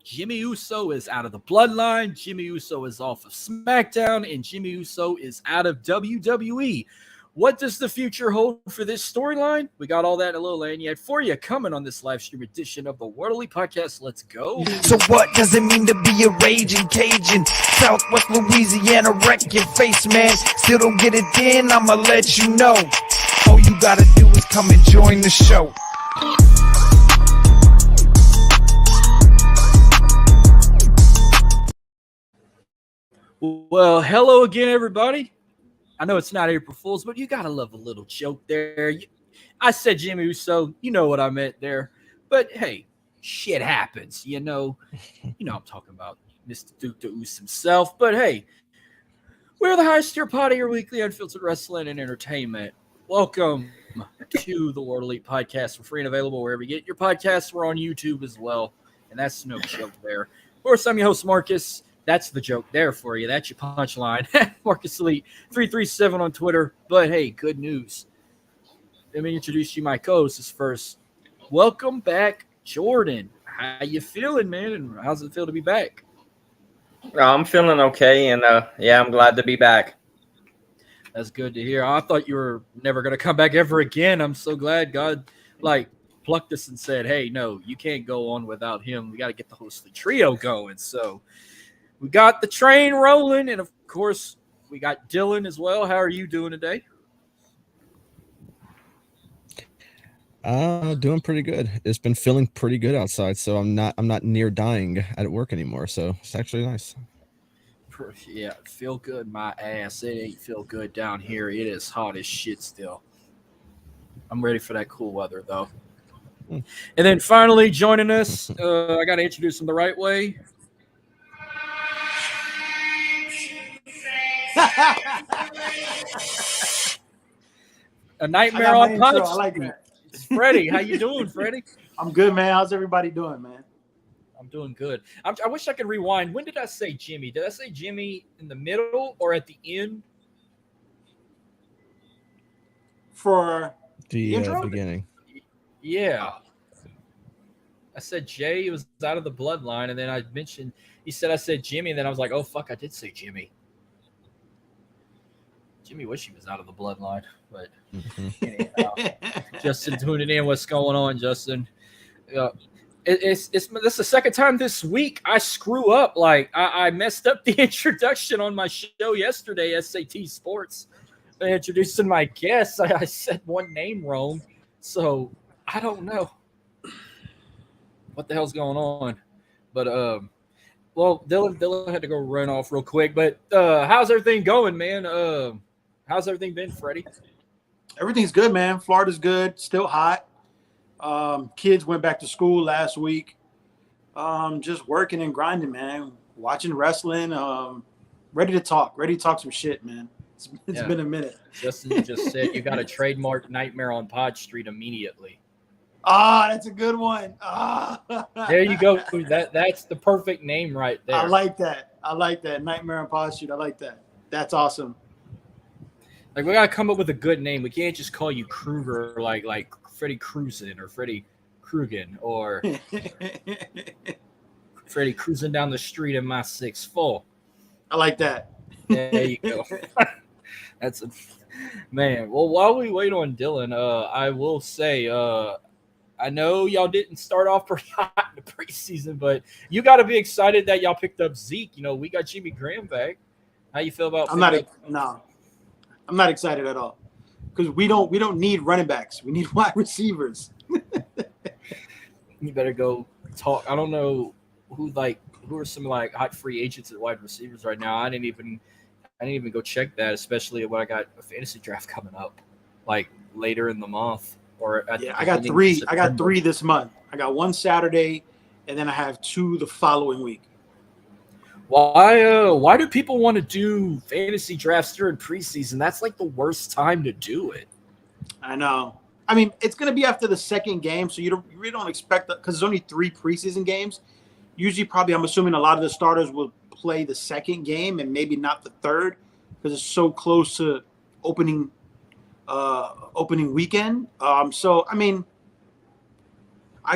Jimmy Uso is out of the Bloodline, Jimmy Uso is off of SmackDown, and Jimmy Uso is out of WWE. What does the future hold for this storyline? We got all that in a little lanyard for you coming on this live stream edition of the Worldly Podcast. Let's go. So what does it mean to be a raging Cajun? Southwest Louisiana, wreck your face, man. Still don't get it in, I'ma let you know. All you gotta do is come and join the show. Well, hello again, everybody. I know it's not April Fool's, but you gotta love a little joke there. I said Jimmy Uso, you know what I meant there. But hey, shit happens, you know. I'm talking about Mr. Duke the Uce himself. But hey, we're the highest tier pod of your weekly unfiltered wrestling and entertainment. Welcome to the World Elite Podcast. We're free and available wherever you get your podcasts. We're on YouTube as well, and that's no joke there. Of course, I'm your host, Marcus. That's the joke there for you. That's your punchline. Marcus Elite 337 on Twitter. But hey, good news. Let me introduce you my co-hosts first. Welcome back, Jordan. How you feeling, man? And how's it feel to be back? I'm feeling okay, and I'm glad to be back. That's good to hear. I thought you were never going to come back ever again. I'm so glad God plucked us and said, hey, no, you can't go on without him. We got to get the Hostly Trio going. So we got the train rolling, and of course, we got Dylan as well. How are you doing today? Doing pretty good. It's been feeling pretty good outside, so I'm not near dying at work anymore. So it's actually nice. Yeah, feel good, my ass. It ain't feel good down here. It is hot as shit still. I'm ready for that cool weather, though. And then finally joining us, I got to introduce him the right way. A nightmare on punch. I like that. It's Freddy. How you doing, Freddy? I'm good, man. How's everybody doing, man? I'm doing good. I wish I could rewind. When did I say Jimmy? Did I say Jimmy in the middle or at the end? For the beginning. Yeah. I said Jay was out of the Bloodline, and then I mentioned, he said I said Jimmy, and then I was like, oh, fuck, I did say Jimmy. Jimmy wish he was out of the Bloodline, but anyhow, Justin tuning in. What's going on, Justin? This is the second time this week I screw up. I messed up the introduction on my show yesterday, SAT Sports. Introducing my guests, I said one name wrong, so I don't know what the hell's going on. But well, Dylan had to go run off real quick. But how's everything going, man? How's everything been, Freddie? Everything's good, man. Florida's good. Still hot. Kids went back to school last week. Just working and grinding, man. Watching wrestling. Ready to talk some shit, man. It's been a minute. Justin just said you got to trademark Nightmare on Pod Street immediately. That's a good one. There you go. That's the perfect name right there. I like that. Nightmare on Pod Street. I like that. That's awesome. We gotta come up with a good name. We can't just call you Kruger like Freddy Cruisin' or Freddy Krugen or Freddy cruising down the street in my 6'4". I like that. There you go. That's a man. Well, while we wait on Dylan, I will say, I know y'all didn't start off pretty hot in the preseason, but you got to be excited that y'all picked up Zeke. We got Jimmy Graham back. How you feel about? I'm not excited at all because we don't need running backs. We need wide receivers. You better go talk. I don't know who are some hot free agents at wide receivers right now. I didn't even go check that, especially when I got a fantasy draft coming up later in the month. I got three. I got 3 this month. I got 1 Saturday, and then I have 2 the following week. Why do people want to do fantasy drafts during preseason? That's the worst time to do it. I know. I mean, it's going to be after the second game, so you really don't expect that because there's only 3 preseason games. Usually, probably, I'm assuming a lot of the starters will play the second game and maybe not the third because it's so close to opening weekend. So I mean,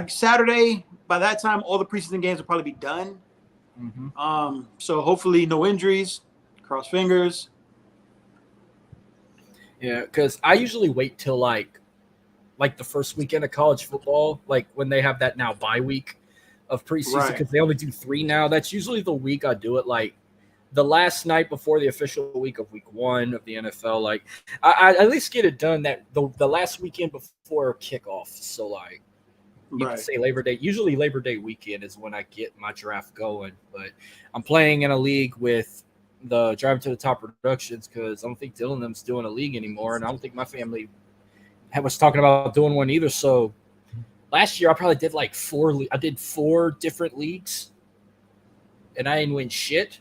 Saturday by that time, all the preseason games will probably be done. Mm-hmm. So hopefully no injuries. Cross fingers. Yeah, because I usually wait till like the first weekend of college football, like when they have that now bye week of preseason, Right. because they only do 3 now. That's usually the week I do it, like the last night before the official week of week 1 of the NFL. Like I at least get it done that the last weekend before kickoff. So like you Right. can say Labor Day. Usually Labor Day weekend is when I get my draft going. But I'm playing in a league with the Driving to the Top Productions because I don't think Dylan and them's doing a league anymore, and I don't think my family was talking about doing one either. So last year I probably did like 4. I did 4 different leagues, and I didn't win shit.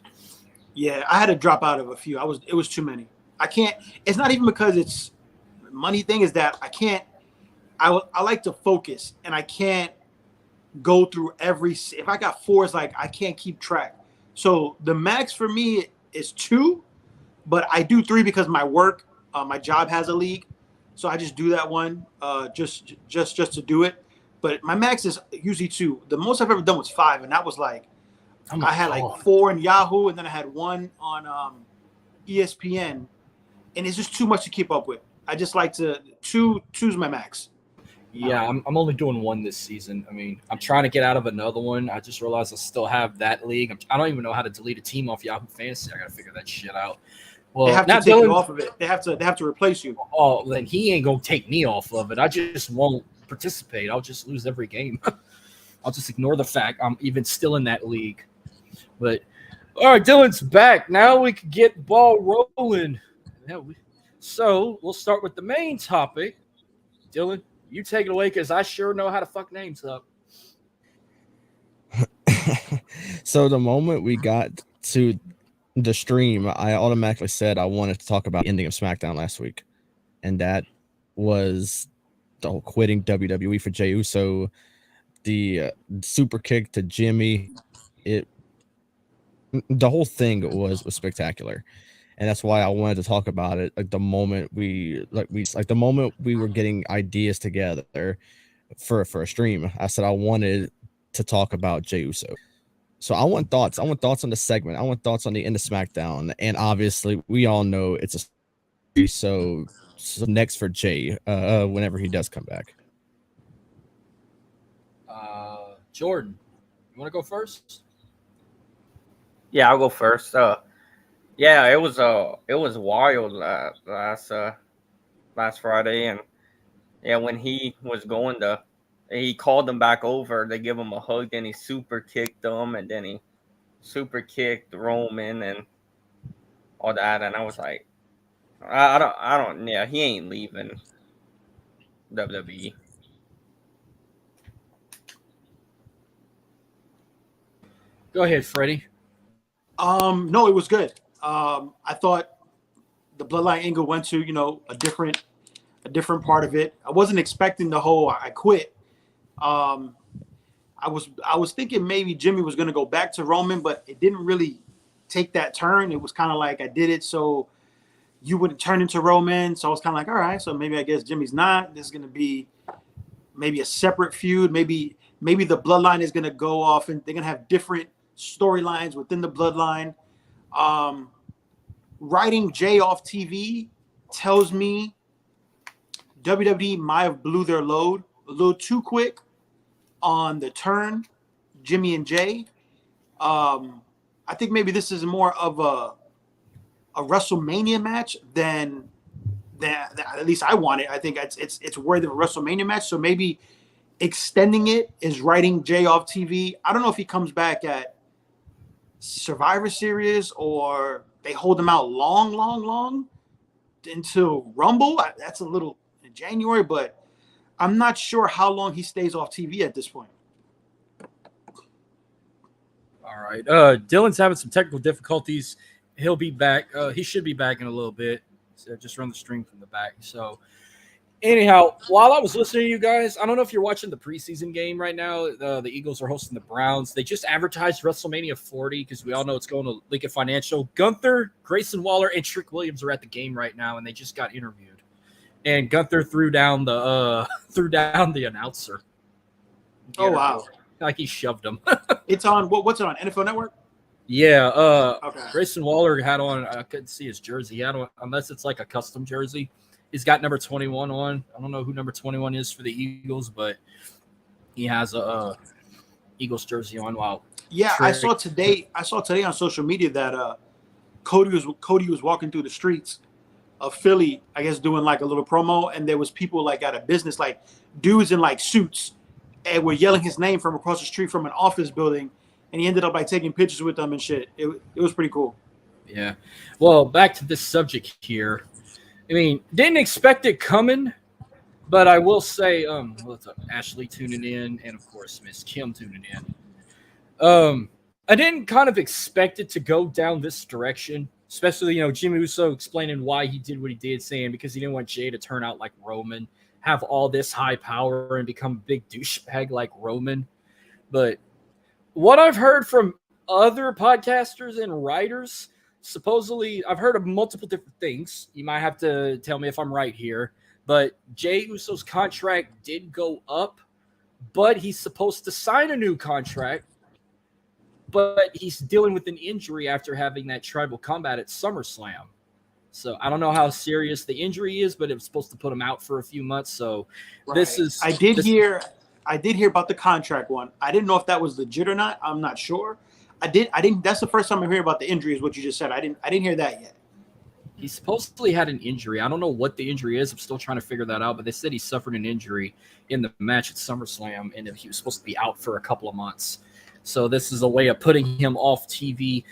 Yeah, I had to drop out of a few. It was too many. I can't. It's not even because it's money thing. Is that I can't. I like to focus, and I can't go through every. If I got 4, it's like I can't keep track. So the max for me is 2, but I do 3 because my work, my job has a league, so I just do that one, just to do it. But my max is usually 2. The most I've ever done was 5, and that was like I had like 4 in Yahoo, and then I had 1 on ESPN, and it's just too much to keep up with. I just like to two's my max. Yeah, I'm only doing 1 this season. I mean, I'm trying to get out of another one. I just realized I still have that league. I don't even know how to delete a team off Yahoo Fantasy. I got to figure that shit out. Well, They have to now take you Dylan, off of it. They have to replace you. oh, then he ain't gonna take me off of it. I just won't participate. I'll just lose every game. I'll just ignore the fact I'm even still in that league. But all right, Dylan's back. Now we can get the ball rolling. So we'll start with the main topic. Dylan, you take it away because I sure know how to fuck names up. So the moment we got to the stream, I automatically said I wanted to talk about the ending of SmackDown last week, and that was the whole quitting WWE for Jey Uso, the super kick to Jimmy. The whole thing was spectacular, and that's why I wanted to talk about it. Like the moment we were getting ideas together for a stream, I said I wanted to talk about Jey Uso. So I want thoughts. I want thoughts on the segment. I want thoughts on the end of SmackDown. And obviously, we all know it's a so next for Jey whenever he does come back. Jordan, you want to go first? Yeah, I'll go first. Yeah, it was wild last Friday, and yeah, when he was going to, he called them back over. They give him a hug, then he super kicked them, and then he super kicked Roman and all that, and I was like, I don't, yeah, he ain't leaving WWE. Go ahead, Freddy. No, it was good. I thought the Bloodline angle went to, a different part of it. I wasn't expecting the whole I quit. I was thinking maybe Jimmy was going to go back to Roman, but it didn't really take that turn. It was kind of like I did it so you wouldn't turn into Roman. So I was kind of like, all right, so maybe I guess Jimmy's not. This is going to be maybe a separate feud. Maybe the Bloodline is going to go off and they're going to have different storylines within the Bloodline. Writing Jey off TV tells me WWE might have blew their load a little too quick on the turn, Jimmy and Jey. I think maybe this is more of a WrestleMania match than at least I want it. I think it's worthy of a WrestleMania match. So maybe extending it is writing Jey off TV. I don't know if he comes back at Survivor Series or they hold him out long until Rumble. That's a little in January, but I'm not sure how long he stays off TV at this point. All right. Dylan's having some technical difficulties. He'll be back. He should be back in a little bit. So just run the stream from the back. So anyhow, while I was listening to you guys, I don't know if you're watching the preseason game right now. The Eagles are hosting the Browns. They just advertised WrestleMania 40 because we all know it's going to Lincoln Financial. Gunther, Grayson Waller, and Trick Williams are at the game right now, and they just got interviewed. And Gunther threw down the announcer. Oh wow! like he shoved him. It's on what's it on? NFL Network? Yeah. Okay. Grayson Waller had on. I couldn't see his jersey. He had on, unless it's like a custom jersey. He's got number 21 on. I don't know who number 21 is for the Eagles, but he has a Eagles jersey on. Wow. Yeah, I saw today on social media that Cody was walking through the streets of Philly, I guess, doing like a little promo, and there was people like at a business, like dudes in like suits, and were yelling his name from across the street from an office building, and he ended up like taking pictures with them and shit. It was pretty cool. Yeah. Well, back to this subject here. I mean, didn't expect it coming, but I will say, what's up, Ashley tuning in, and of course Miss Kim tuning in. I didn't kind of expect it to go down this direction, especially, Jimmy Uso explaining why he did what he did, saying because he didn't want Jey to turn out like Roman, have all this high power and become a big douchebag like Roman. But what I've heard from other podcasters and writers, supposedly, I've heard of multiple different things. You might have to tell me if I'm right here, but Jey Uso's contract did go up, but he's supposed to sign a new contract. But he's dealing with an injury after having that tribal combat at SummerSlam. So I don't know how serious the injury is, but it was supposed to put him out for a few months. So This is. I did hear about the contract one. I didn't know if that was legit or not. I'm not sure. I didn't. That's the first time I'm hearing about the injury. Is what you just said. I didn't hear that yet. He supposedly had an injury. I don't know what the injury is. I'm still trying to figure that out. But they said he suffered an injury in the match at SummerSlam, and he was supposed to be out for a couple of months. So this is a way of putting him off TV,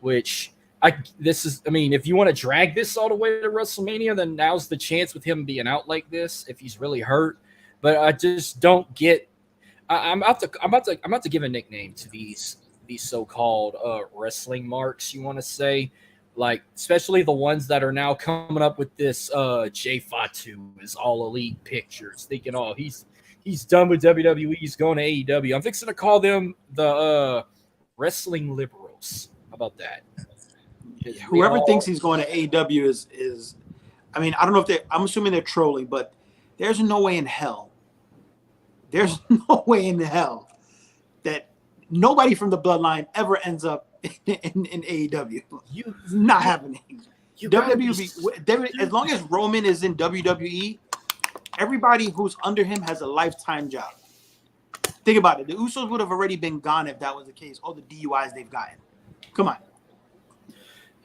which if you want to drag this all the way to WrestleMania, then now's the chance with him being out like this if he's really hurt. But I just don't get. I'm about to give a nickname to these so-called wrestling marks. You want to say, like, especially the ones that are now coming up with this Jay Fatu is all elite pictures, thinking, oh, he's done with WWE. He's going to AEW. I'm fixing to call them the wrestling liberals. How about that? Whoever thinks he's going to AEW is, I mean, I don't know if I'm assuming they're trolling, but there's no way in hell. There's no way in hell that nobody from the Bloodline ever ends up in AEW. It's not happening. WWE, as long as Roman is in WWE, everybody who's under him has a lifetime job. Think about it. The Usos would have already been gone if that was the case. All the DUIs they've gotten. Come on.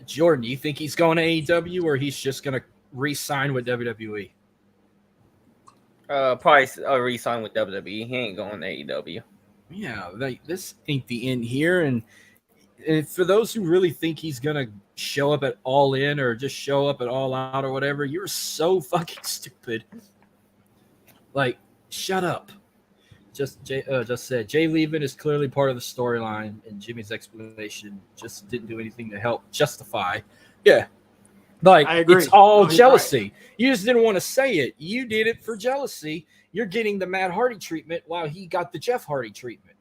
Jordan, you think he's going to AEW or he's just going to re-sign with WWE? Probably re-sign with WWE. He ain't going to AEW. Yeah, this ain't the end here. And for those who really think he's going to show up at All In or just show up at All Out or whatever, you're so fucking stupid. Like, shut up. Just said Jey leaving is clearly part of the storyline, and Jimmy's explanation just didn't do anything to help justify. Yeah. Like, I agree. It's all jealousy. Right. You just didn't want to say it. You did it for jealousy. You're getting the Matt Hardy treatment while he got the Jeff Hardy treatment.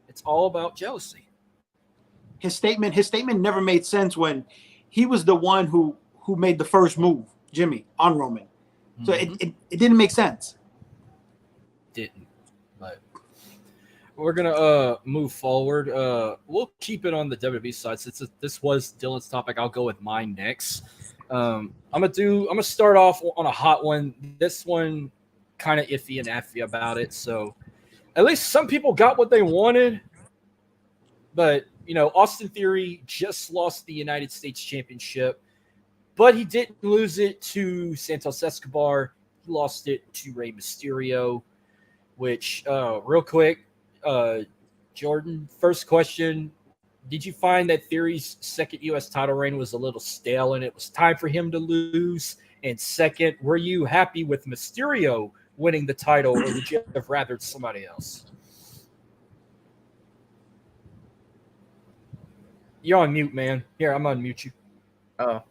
It's all about jealousy. His statement never made sense when he was the one who made the first move, Jimmy, on Roman. So it didn't make sense. Didn't. But we're gonna move forward. We'll keep it on the WWE side since this was Dylan's topic. I'll go with mine next. I'm gonna start off on a hot one. This one kind of iffy and affy about it. So at least some people got what they wanted. But Austin Theory just lost the United States Championship. But he didn't lose it to Santos Escobar. He lost it to Rey Mysterio, which, real quick, Jordan, first question. Did you find that Theory's second U.S. title reign was a little stale and it was time for him to lose? And second, were you happy with Mysterio winning the title or would you have rathered somebody else? You're on mute, man. Here, I'm unmute you. Oh.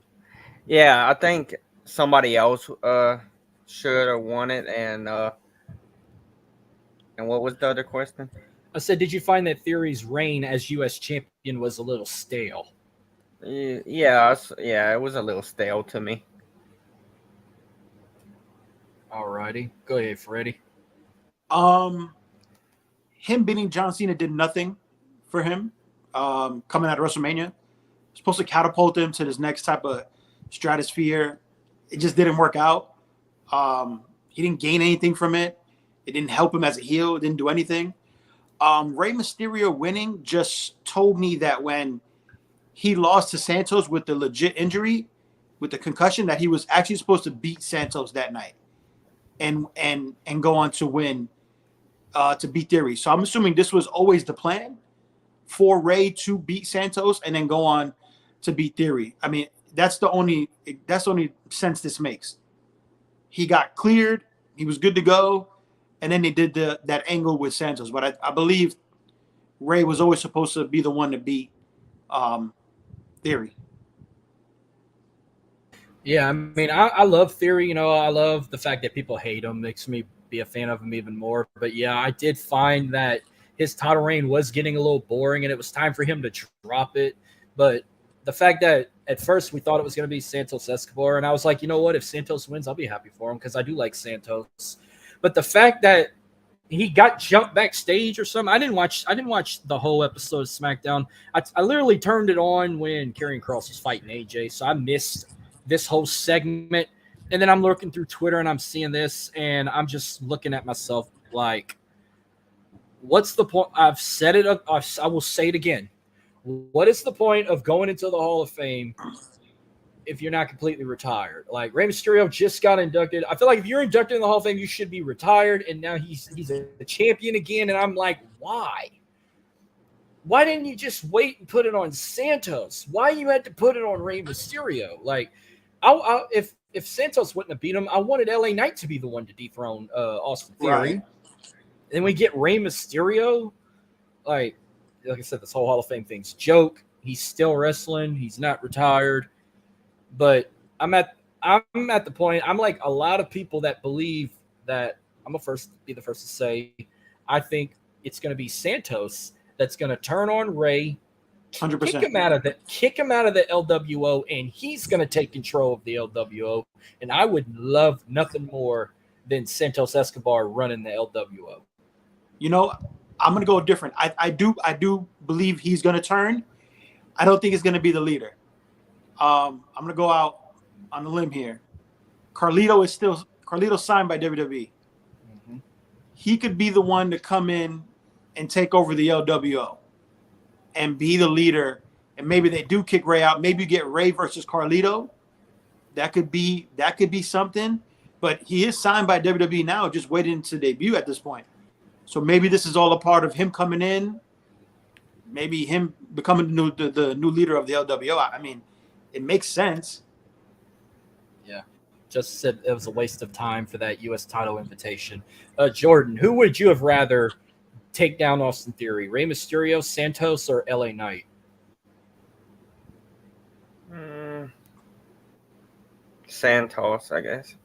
Yeah, I think somebody else should have won it. And what was the other question? I said, did you find that Theory's reign as U.S. champion was a little stale? Yeah, it was a little stale to me. Alrighty, go ahead, Freddy. him beating John Cena did nothing for him coming out of WrestleMania. Supposed to catapult him to this next type of stratosphere. It just didn't work out. He didn't gain anything from it. It didn't help him as a heel. It didn't do anything. Rey Mysterio winning just told me that when he lost to Santos with the legit injury, with the concussion, that he was actually supposed to beat Santos that night and go on to win, to beat Theory. So I'm assuming this was always the plan for Rey to beat Santos and then go on to beat Theory. I mean, that's the only sense this makes. He got cleared. He was good to go. And then they did that angle with Santos. But I believe Rey was always supposed to be the one to beat Theory. Yeah, I mean, I love Theory. You know, I love the fact that people hate him. Makes me be a fan of him even more. But yeah, I did find that his title reign was getting a little boring, and it was time for him to drop it. But the fact that at first we thought it was going to be Santos Escobar, and I was like, you know what? If Santos wins, I'll be happy for him because I do like Santos. But the fact that he got jumped backstage or something, I didn't watch the whole episode of SmackDown. I literally turned it on when Karrion Kross was fighting AJ, so I missed this whole segment. And then I'm looking through Twitter and I'm seeing this, and I'm just looking at myself like, what's the point? I've said it. I will say it again. What is the point of going into the Hall of Fame if you're not completely retired? Like, Rey Mysterio just got inducted. I feel like if you're inducted in the Hall of Fame, you should be retired, and now he's a champion again. And I'm like, why? Why didn't you just wait and put it on Santos? Why you had to put it on Rey Mysterio? Like, if Santos wouldn't have beat him, I wanted LA Knight to be the one to dethrone Austin Theory. Right. Then we get Rey Mysterio. Like I said, this whole Hall of Fame thing's joke. He's still wrestling. He's not retired. But I'm at the point. I'm like a lot of people that believe that I'm be the first to say I think it's going to be Santos that's going to turn on Rey, 100%. kick him out of the LWO, and he's going to take control of the LWO. And I would love nothing more than Santos Escobar running the LWO. You know, I'm going to go different. I do believe he's going to turn. I don't think he's going to be the leader. I'm going to go out on a limb here. Carlito's signed by WWE. Mm-hmm. He could be the one to come in and take over the LWO and be the leader. And maybe they do kick Rey out. Maybe you get Rey versus Carlito. That could be something. But he is signed by WWE now, just waiting to debut at this point. So maybe this is all a part of him coming in, maybe him becoming the new leader of the LWO. I mean, it makes sense. Yeah, just said it was a waste of time for that U.S. title invitation. Jordan, who would you have rather take down Austin Theory? Rey Mysterio, Santos, or LA Knight? Santos, I guess.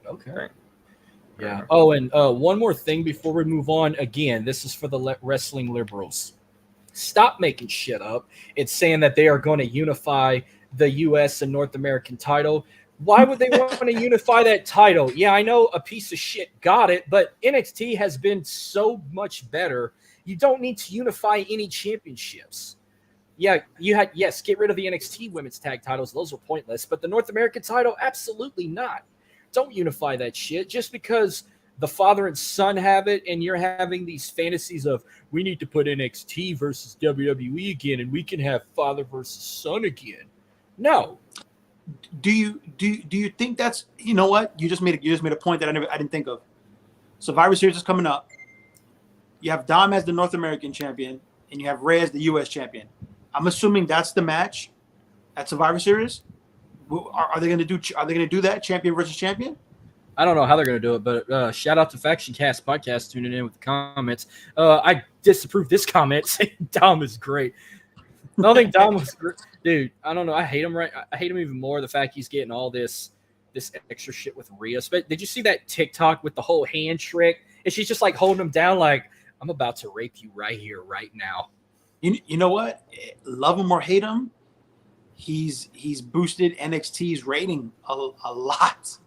Okay. Yeah. Oh, and one more thing before we move on. Again, this is for the wrestling liberals. Stop making shit up. It's saying that they are going to unify the U.S. and North American title. Why would they want to unify that title? Yeah, I know a piece of shit got it, but NXT has been so much better. You don't need to unify any championships. Yeah, get rid of the NXT women's tag titles. Those are pointless. But the North American title, absolutely not. Don't unify that shit just because the father and son have it and you're having these fantasies of we need to put NXT versus WWE again and we can have father versus son again. No. Do you think that's, you know what? You just made a point that I didn't think of. Survivor Series is coming up. You have Dom as the North American champion and you have Rey as the US champion. I'm assuming that's the match at Survivor Series. Are they going to do that, champion versus champion? I don't know how they're going to do it, but shout out to Faction Cast Podcast tuning in with the comments. I disapprove this comment saying Dom is great. I don't think Dom was great. Dude, I don't know. I hate him. I hate him even more. The fact he's getting all this extra shit with Rhea. But did you see that TikTok with the whole hand trick? And she's just like holding him down like, I'm about to rape you right here, right now. You know what? Love him or hate him, he's boosted NXT's rating a lot.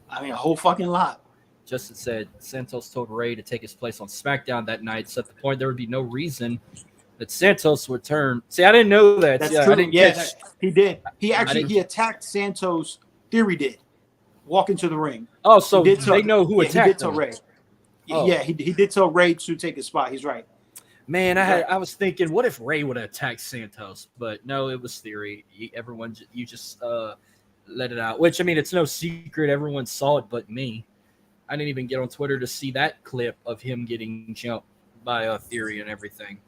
I mean, a whole fucking lot. Justin said Santos told Rey to take his place on SmackDown that night. So at the point there would be no reason that Santos would turn. See, I didn't know that. That's yeah, true. I didn't Yeah, catch. he did. He didn't- attacked Santos. Theory did walk into the ring. Oh, so He did they know who He attacked did tell him. Rey. Oh. Yeah, he did tell Rey to take his spot. He's right. Man, I was thinking, what if Rey would have attacked Santos? But no, it was theory. You just let it out. Which, I mean, it's no secret. Everyone saw it but me. I didn't even get on Twitter to see that clip of him getting jumped by a theory and everything.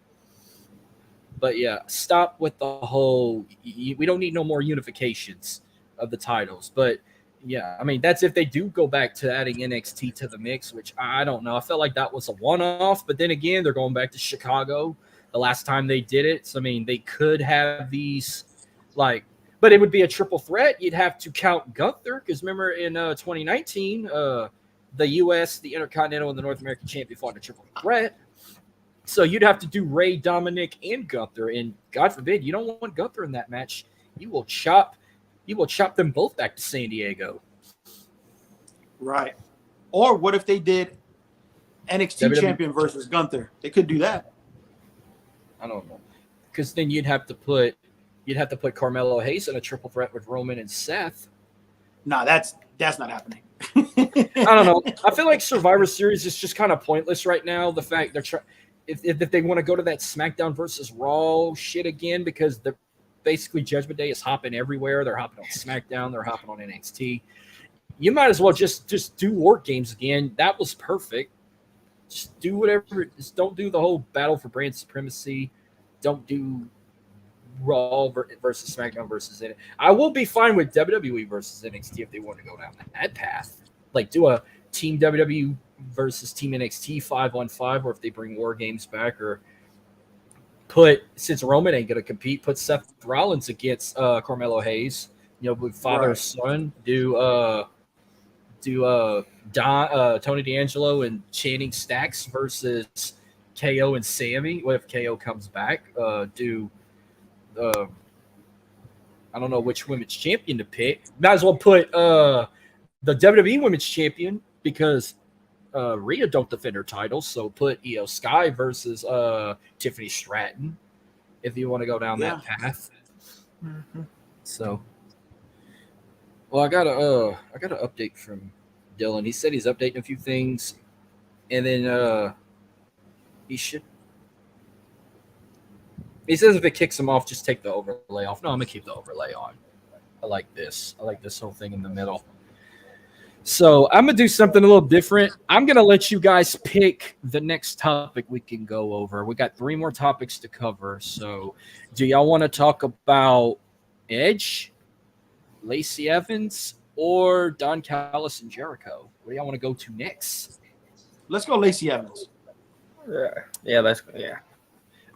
But yeah, stop with the whole. We don't need no more unifications of the titles. But yeah, I mean, that's if they do go back to adding NXT to the mix, which I don't know. I felt like that was a one-off, but then again, they're going back to Chicago the last time they did it. So, I mean, they could have these, like, but it would be a triple threat. You'd have to count Gunther, because remember in 2019, the U.S., the Intercontinental, and the North American Champion fought in a triple threat. So you'd have to do Rey, Dominic, and Gunther, and God forbid, you don't want Gunther in that match. You will chop them both back to San Diego. Right. Or what if they did NXT WWE champion versus Gunther? They could do that. I don't know, because then you'd have to put Carmelo Hayes in a triple threat with Roman and Seth. No, that's not happening. I don't know. I feel like Survivor Series is just kind of pointless right now. The fact they're trying, if they want to go to that SmackDown versus Raw shit again, because they're basically Judgment Day is hopping everywhere. They're hopping on SmackDown. They're hopping on NXT. You might as well just do War Games again. That was perfect. Just do whatever. Just don't do the whole battle for brand supremacy. Don't do Raw versus SmackDown versus NXT. I will be fine with WWE versus NXT if they want to go down that path. Like do a Team WWE versus Team NXT 5-on-5, or if they bring War Games back, or since Roman ain't gonna compete, put Seth Rollins against Carmelo Hayes. You know, with father son. Do Tony D'Angelo and Channing Stacks versus KO and Sammy. What if KO comes back? I don't know which women's champion to pick. Might as well put the WWE women's champion, because Rhea don't defend her title. So put Io Sky versus Tiffany Stratton if you want to go down that path. Mm-hmm. So, well, I got an update from Dylan. He said he's updating a few things, and then he should. He says if it kicks him off, just take the overlay off. No, I'm gonna keep the overlay on. I like this. I like this whole thing in the middle. So I'm gonna do something a little different. I'm gonna let you guys pick the next topic we can go over. We got 3 more topics to cover. So, do y'all want to talk about Edge, Lacey Evans, or Don Callis and Jericho? What do y'all want to go to next? Let's go Lacey Evans. Yeah.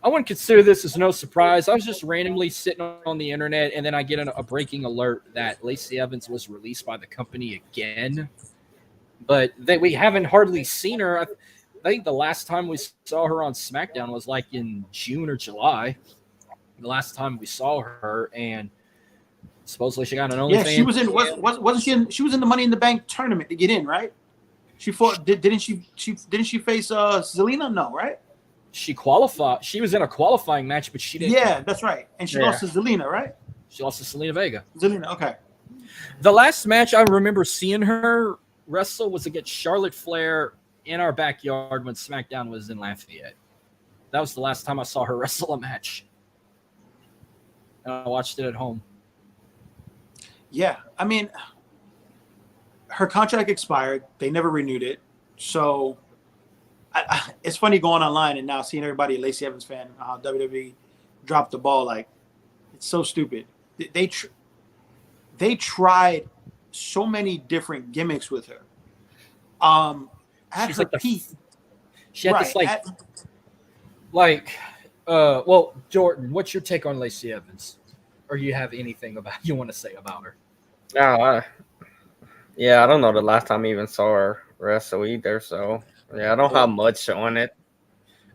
I wouldn't consider this as no surprise. I was just randomly sitting on the internet, and then I get a breaking alert that Lacey Evans was released by the company again. But we haven't hardly seen her. I think the last time we saw her on SmackDown was like in June or July. The last time we saw her, and supposedly she got an OnlyFans. Yeah, she was in. Wasn't she in? She was in the Money in the Bank tournament to get in, right? She fought. Didn't she face Zelina? No, right? She qualified. She was in a qualifying match, but she didn't. Yeah, that's right. And she lost to Zelina, right? She lost to Selena Vega. Zelina, okay. The last match I remember seeing her wrestle was against Charlotte Flair in our backyard when SmackDown was in Lafayette. That was the last time I saw her wrestle a match. And I watched it at home. Yeah, I mean, her contract expired. They never renewed it. So it's funny going online and now seeing everybody a Lacey Evans fan, how WWE dropped the ball. Like, it's so stupid. They tried so many different gimmicks with her. At She's her like peak. She had this well, Jordan, what's your take on Lacey Evans? Or you have anything you want to say about her? I don't know the last time I even saw her wrestle either. So, yeah, I don't have much on it.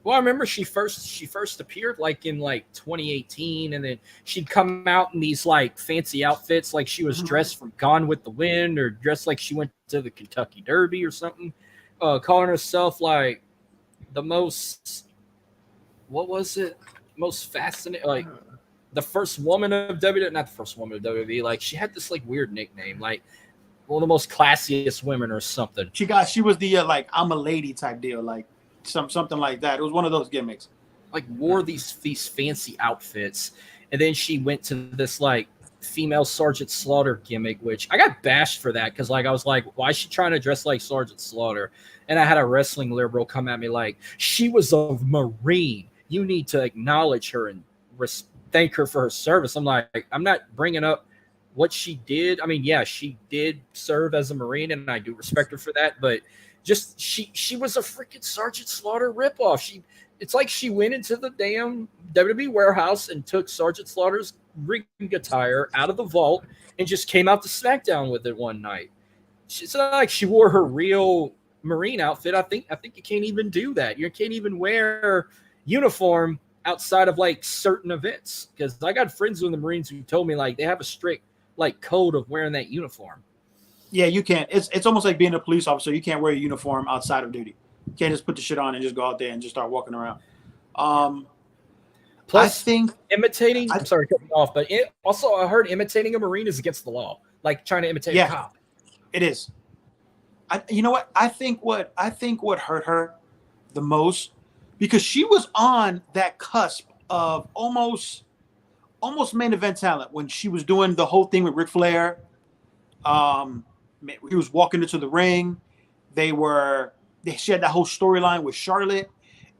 Well, I remember she first appeared like in like 2018, and then she'd come out in these like fancy outfits, like she was dressed from Gone with the Wind, or dressed like she went to the Kentucky Derby or something, calling herself like the most, what was it? Most fascinating, like the first woman of WWE, not the first woman of WWE. Like she had this like weird nickname, like one of the most classiest women or something. She was the like I'm a lady type deal, like something like that. It was one of those gimmicks. Like wore these fancy outfits, and then she went to this like female Sergeant Slaughter gimmick, which I got bashed for that because like I was like, why is she trying to dress like Sergeant Slaughter? And I had a wrestling liberal come at me like, she was a Marine. You need to acknowledge her and thank her for her service. I'm like, I'm not bringing up what she did. I mean, yeah, she did serve as a Marine, and I do respect her for that. But just she was a freaking Sergeant Slaughter ripoff. It's like she went into the damn WWE warehouse and took Sergeant Slaughter's ring attire out of the vault and just came out to SmackDown with it one night. It's not like she wore her real Marine outfit. I think you can't even do that. You can't even wear uniform outside of like certain events, because I got friends in the Marines who told me like they have a strict like code of wearing that uniform. Yeah, you can't. It's almost like being a police officer. You can't wear a uniform outside of duty. You can't just put the shit on and just go out there and just start walking around. Plus, I think imitating. I'm sorry, cut me off, but also I heard imitating a Marine is against the law. Like trying to imitate a cop. It is. You know what? I think what hurt her the most, because she was on that cusp of almost main event talent when she was doing the whole thing with Ric Flair. He was walking into the ring. She had that whole storyline with Charlotte,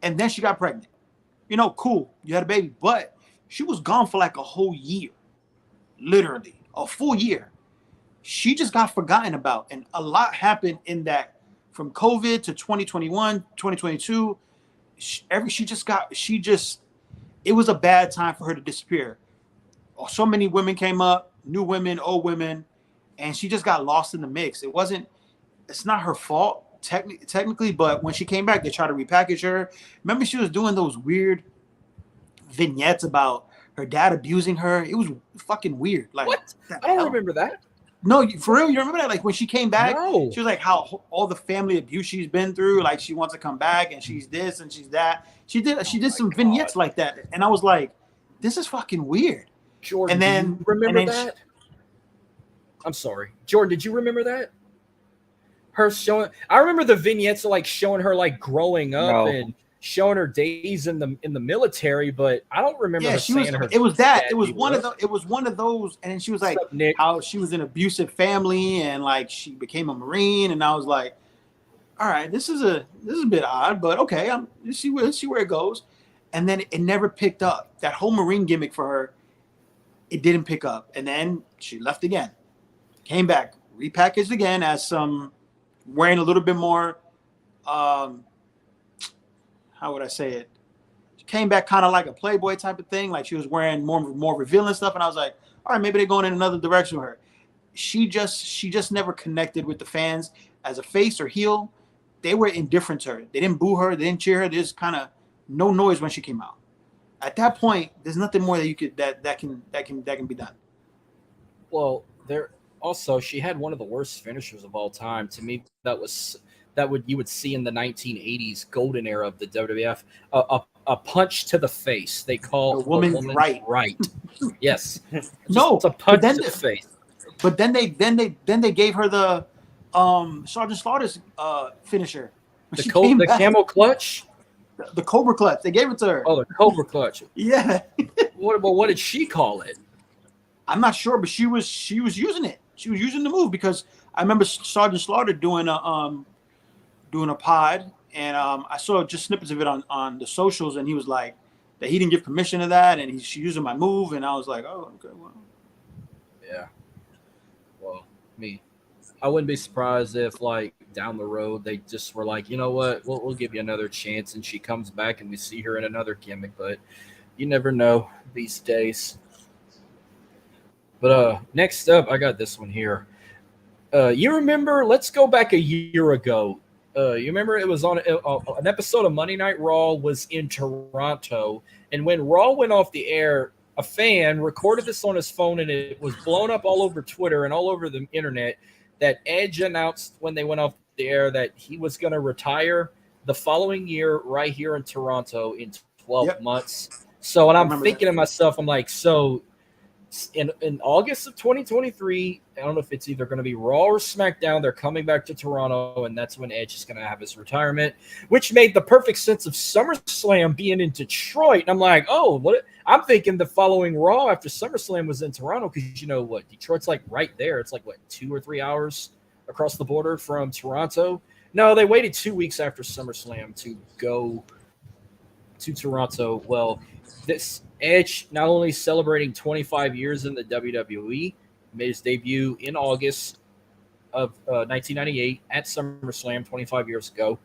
and then she got pregnant. You know, cool. You had a baby, but she was gone for like a whole year, literally a full year. She just got forgotten about, and a lot happened in that from COVID to 2021, 2022. It was a bad time for her to disappear. So many women came up, new women, old women, and she just got lost in the mix. It's not her fault technically, but when she came back, they tried to repackage her. Remember, she was doing those weird vignettes about her dad abusing her. It was fucking weird. Like, what? I don't remember that. No, for real, you remember that? Like when she came back, she was like how all the family abuse she's been through. Like she wants to come back, and she's this and she's that. She did some vignettes like that, and I was like, this is fucking weird. Jordan, and then remember that? I'm sorry, Jordan. Did you remember that? Her showing. I remember the vignettes of like showing her like growing up and showing her days in the military, but I don't remember her saying her. It was that. It was one of the. It was one of those, and then she was like how she was in an abusive family, and like she became a Marine, and I was like, all right, this is a bit odd, but okay, let's see where it goes, and then it never picked up. That whole Marine gimmick for her, it didn't pick up, and then she left again, came back, repackaged again as some. Wearing a little bit more, how would I say it? She came back kind of like a Playboy type of thing. Like she was wearing more revealing stuff. And I was like, all right, maybe they're going in another direction with her. She just never connected with the fans as a face or heel. They were indifferent to her. They didn't boo her. They didn't cheer her. There's kind of no noise when she came out. At that point, there's nothing more that you could that can be done. Well, also, she had one of the worst finishers of all time. To me, you would see in the 1980s golden era of the WWF, a punch to the face. They call a woman's right. Yes. No, it's a punch to the face. But then they gave her the Sergeant Slaughter's finisher. The camel clutch. The Cobra clutch. They gave it to her. Oh, the Cobra clutch. Yeah. What did she call it? I'm not sure, but she was using it. She was using the move because I remember Sergeant Slaughter doing a pod, and I saw just snippets of it on the socials, and he was like that he didn't give permission to that, and she's using my move, and I was like, oh, okay, well. Yeah. Well, I wouldn't be surprised if like down the road they just were like, you know what, we'll give you another chance, and she comes back and we see her in another gimmick, but you never know these days. But next up, I got this one here. You remember, let's go back a year ago. You remember it was on an episode of Monday Night Raw was in Toronto, and when Raw went off the air, a fan recorded this on his phone, and it was blown up all over Twitter and all over the internet that Edge announced when they went off the air that he was going to retire the following year right here in Toronto in 12 months. So, and I'm thinking to myself, I'm like, so in August of 2023, I don't know if it's either going to be Raw or SmackDown. They're coming back to Toronto, and that's when Edge is going to have his retirement, which made the perfect sense of SummerSlam being in Detroit. And I'm like, oh, what? I'm thinking the following Raw after SummerSlam was in Toronto because you know what? Detroit's like right there. It's like, what, 2 or 3 hours across the border from Toronto? No, they waited 2 weeks after SummerSlam to go to Toronto. Well, this Edge not only celebrating 25 years in the WWE, made his debut in August of 1998 at SummerSlam 25 years ago.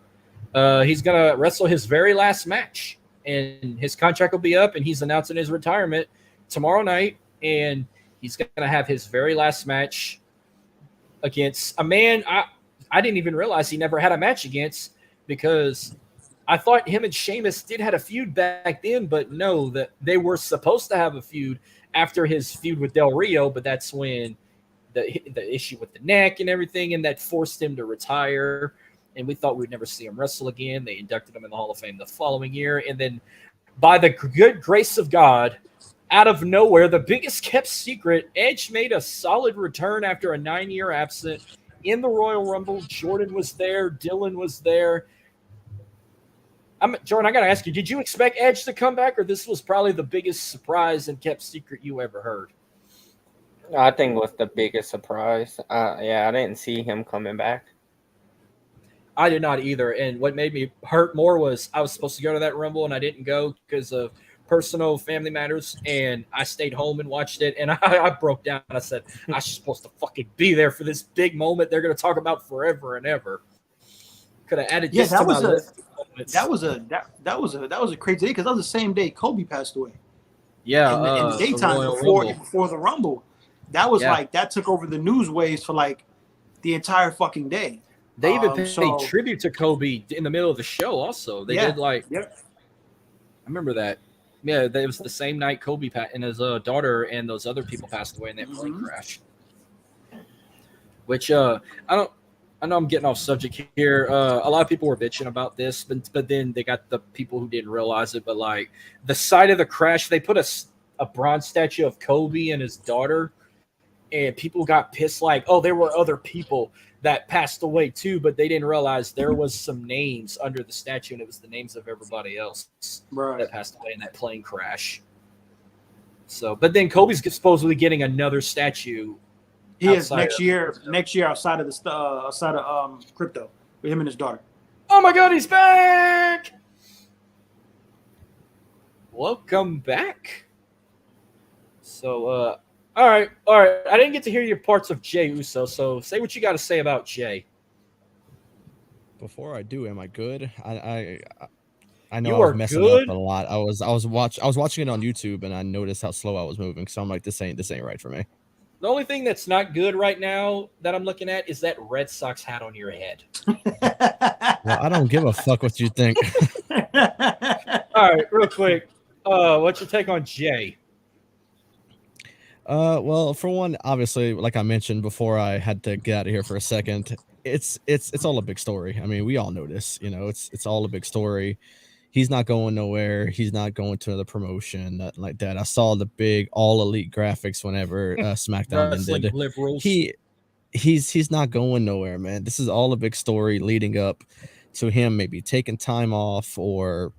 He's going to wrestle his very last match, and his contract will be up, and he's announcing his retirement tomorrow night, and he's going to have his very last match against a man I didn't even realize he never had a match against, because I thought him and Sheamus did had a feud back then, but no, that they were supposed to have a feud after his feud with Del Rio, but that's when the issue with the neck and everything, and that forced him to retire. And we thought we'd never see him wrestle again. They inducted him in the Hall of Fame the following year, and then by the good grace of God, out of nowhere, the biggest kept secret, Edge made a solid return after a 9-year absence in the Royal Rumble. Jordan was there, Dylan was there. Jordan, I got to ask you, did you expect Edge to come back, or this was probably the biggest surprise and kept secret you ever heard? I think it was the biggest surprise. I didn't see him coming back. I did not either. And what made me hurt more was I was supposed to go to that Rumble, and I didn't go because of personal family matters, and I stayed home and watched it, and I broke down. I said, I was supposed to fucking be there for this big moment they're going to talk about forever and ever. Could have added this to my list. That was a crazy day because that was the same day Kobe passed away. Yeah, in the daytime before the Rumble. That was like that took over the news waves for like the entire fucking day. They even paid tribute to Kobe in the middle of the show. Also, they did like. Yep. I remember that. Yeah, it was the same night Kobe and his daughter and those other people passed away in that plane crash. Which I know I'm getting off subject here. A lot of people were bitching about this, but then they got the people who didn't realize it. But like the site of the crash, they put a bronze statue of Kobe and his daughter, and people got pissed. Like, oh, there were other people that passed away too, but they didn't realize there was some names under the statue, and it was the names of everybody else that passed away in that plane crash. So, but then Kobe's supposedly getting another statue. He is next year outside of crypto with him and his daughter. Oh my God, he's back! Welcome back. So, all right. I didn't get to hear your parts of Jey Uso, so say what you got to say about Jey. Before I do, am I good? I know I was messing up a lot. I was watching it on YouTube, and I noticed how slow I was moving. So I'm like, this ain't right for me. The only thing that's not good right now that I'm looking at is that Red Sox hat on your head. Well, I don't give a fuck what you think. All right, real quick. What's your take on Jey? Well, for one, obviously, like I mentioned before, I had to get out of here for a second. It's all a big story. I mean, we all know this. You know, it's all a big story. He's not going nowhere. He's not going to another promotion, nothing like that. I saw the big all elite graphics whenever SmackDown did. Liberals. He's not going nowhere, man. This is all a big story leading up to him maybe taking time off or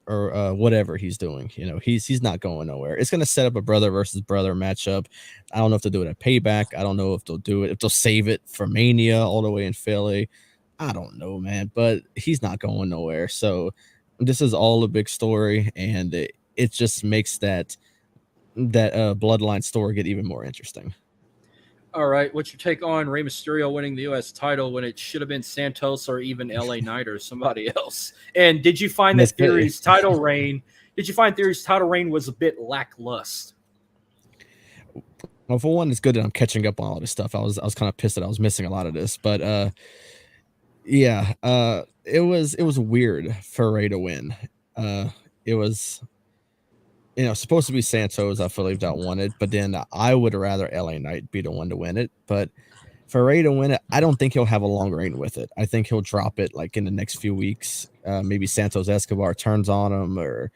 whatever he's doing. You know, he's not going nowhere. It's gonna set up a brother versus brother matchup. I don't know if they'll do it at Payback. I don't know if they'll do it, if they'll save it for Mania all the way in Philly. I don't know, man. But he's not going nowhere. So this is all a big story, and it just makes that Bloodline story get even more interesting. All right, what's your take on Rey Mysterio winning the U.S. title when it should have been Santos or even LA Knight or somebody else? And did you find that Theory's title reign? Did you find Theory's title reign was a bit lackluster? Well, for one, it's good that I'm catching up on all this stuff. I was kind of pissed that I was missing a lot of this, but Yeah, it was weird for Ray to win. It was, supposed to be Santos, I believe, that won it, but then I would rather LA Knight be the one to win it. But for Ray to win it, I don't think he'll have a long reign with it. I think he'll drop it like in the next few weeks. Maybe Santos Escobar turns on him, or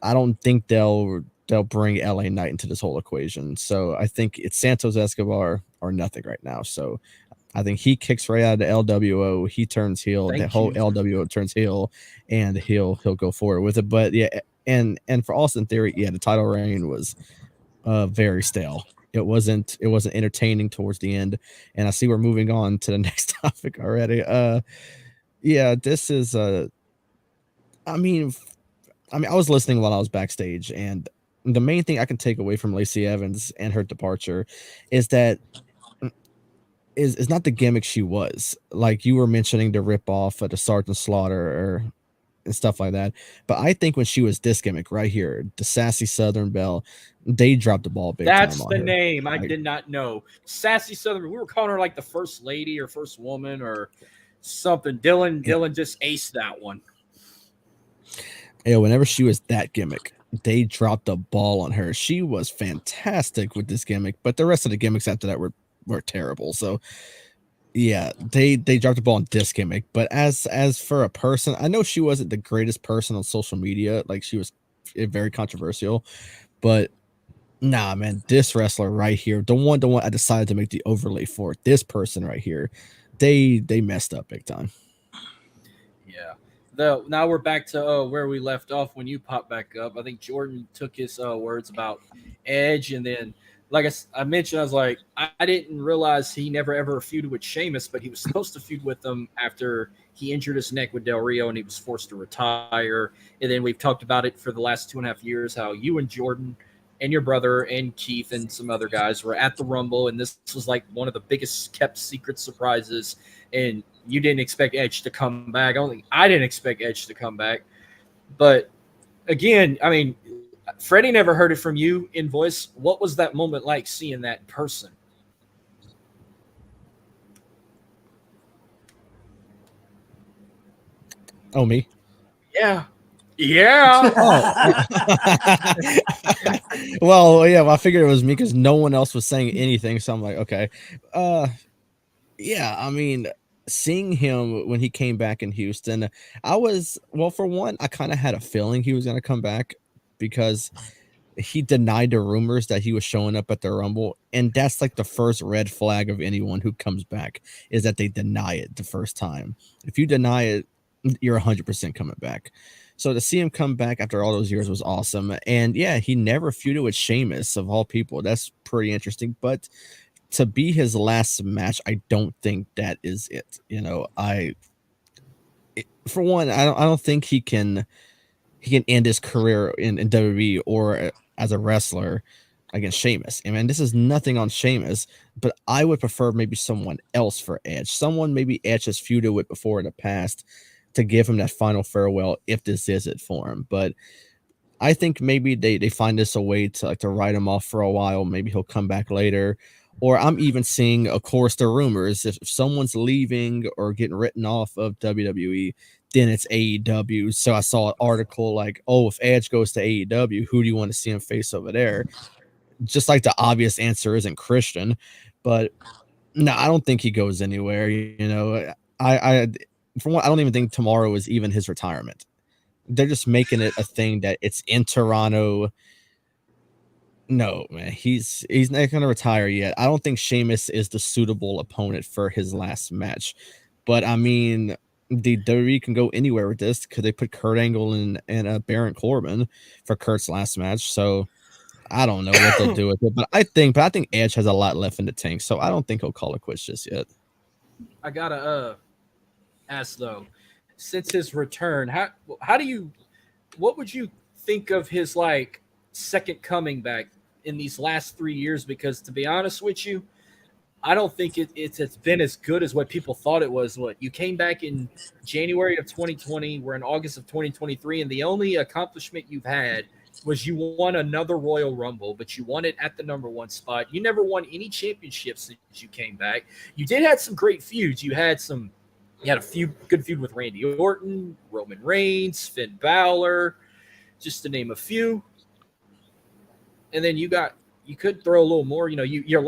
I don't think they'll bring LA Knight into this whole equation. So I think it's Santos Escobar or nothing right now. So I think he kicks Ray out of the LWO. He turns heel. The whole LWO turns heel, and he'll go forward with it. But yeah, and for Austin Theory, yeah, the title reign was very stale. It wasn't entertaining towards the end. And I see we're moving on to the next topic already. Yeah, this is I mean, I was listening while I was backstage, and the main thing I can take away from Lacey Evans and her departure is that is not the gimmick she was. Like you were mentioning the rip off of the Sergeant Slaughter and stuff like that. But I think when she was this gimmick right here, the sassy Southern Belle, they dropped the ball big time on her. That's the name. I did not know. Sassy Southern. We were calling her like the first lady or first woman or something. Dylan just aced that one. Yeah, whenever she was that gimmick, they dropped the ball on her. She was fantastic with this gimmick, but the rest of the gimmicks after that were terrible. So yeah, they dropped the ball on this gimmick. But as for a person, I know she wasn't the greatest person on social media. Like she was very controversial, but nah, man, this wrestler right here, the one I decided to make the overlay for, this person right here, they messed up big time. Yeah. Now we're back to where we left off when you popped back up. I think Jordan took his words about Edge, and then like I mentioned, I was like, I didn't realize he never ever feuded with Sheamus, but he was supposed to feud with them after he injured his neck with Del Rio and he was forced to retire. And then we've talked about it for the last 2.5 years, how you and Jordan and your brother and Keith and some other guys were at the Rumble, and this was like one of the biggest kept secret surprises. And you didn't expect Edge to come back. I didn't expect Edge to come back. But again, I mean, Freddy never heard it from you in voice. What was that moment like seeing that in person? Oh, me? Yeah. Yeah. Well, yeah, I figured it was me because no one else was saying anything. So I'm like, okay. Yeah, I mean, seeing him when he came back in Houston, for one, I kind of had a feeling he was going to come back because he denied the rumors that he was showing up at the Rumble. And that's like the first red flag of anyone who comes back, is that they deny it the first time. If you deny it, you're 100% coming back. So to see him come back after all those years was awesome. And yeah, he never feuded with Sheamus of all people. That's pretty interesting. But to be his last match, I don't think that is it. For one, I don't think he can end his career in WWE or as a wrestler against Sheamus. I mean, this is nothing on Sheamus, but I would prefer maybe someone else for Edge. Someone maybe Edge has feuded with before in the past to give him that final farewell if this is it for him. But I think maybe they find this a way to write him off for a while. Maybe he'll come back later. Or I'm even seeing, of course, the rumors. If someone's leaving or getting written off of WWE, then it's AEW. So I saw an article like, oh, if Edge goes to AEW, who do you want to see him face over there? Just like the obvious answer isn't Christian. But no, I don't think he goes anywhere. For one, I don't even think tomorrow is even his retirement. They're just making it a thing that it's in Toronto. No, man, he's not going to retire yet. I don't think Sheamus is the suitable opponent for his last match. But I mean, the WWE can go anywhere with this because they put Kurt Angle and Baron Corbin for Kurt's last match. So I don't know what they'll do with it. But I think Edge has a lot left in the tank. So I don't think he'll call it quits just yet. I gotta ask though, since his return, what would you think of his like second coming back in these last 3 years? Because to be honest with you, I don't think it's been as good as what people thought it was. What, you came back in January of 2020, we're in August of 2023, and the only accomplishment you've had was you won another Royal Rumble, but you won it at the number one spot. You never won any championships since you came back. You did have some great feuds. You had some You had a good feud with Randy Orton, Roman Reigns, Finn Balor, just to name a few. And then you could throw a little more. Your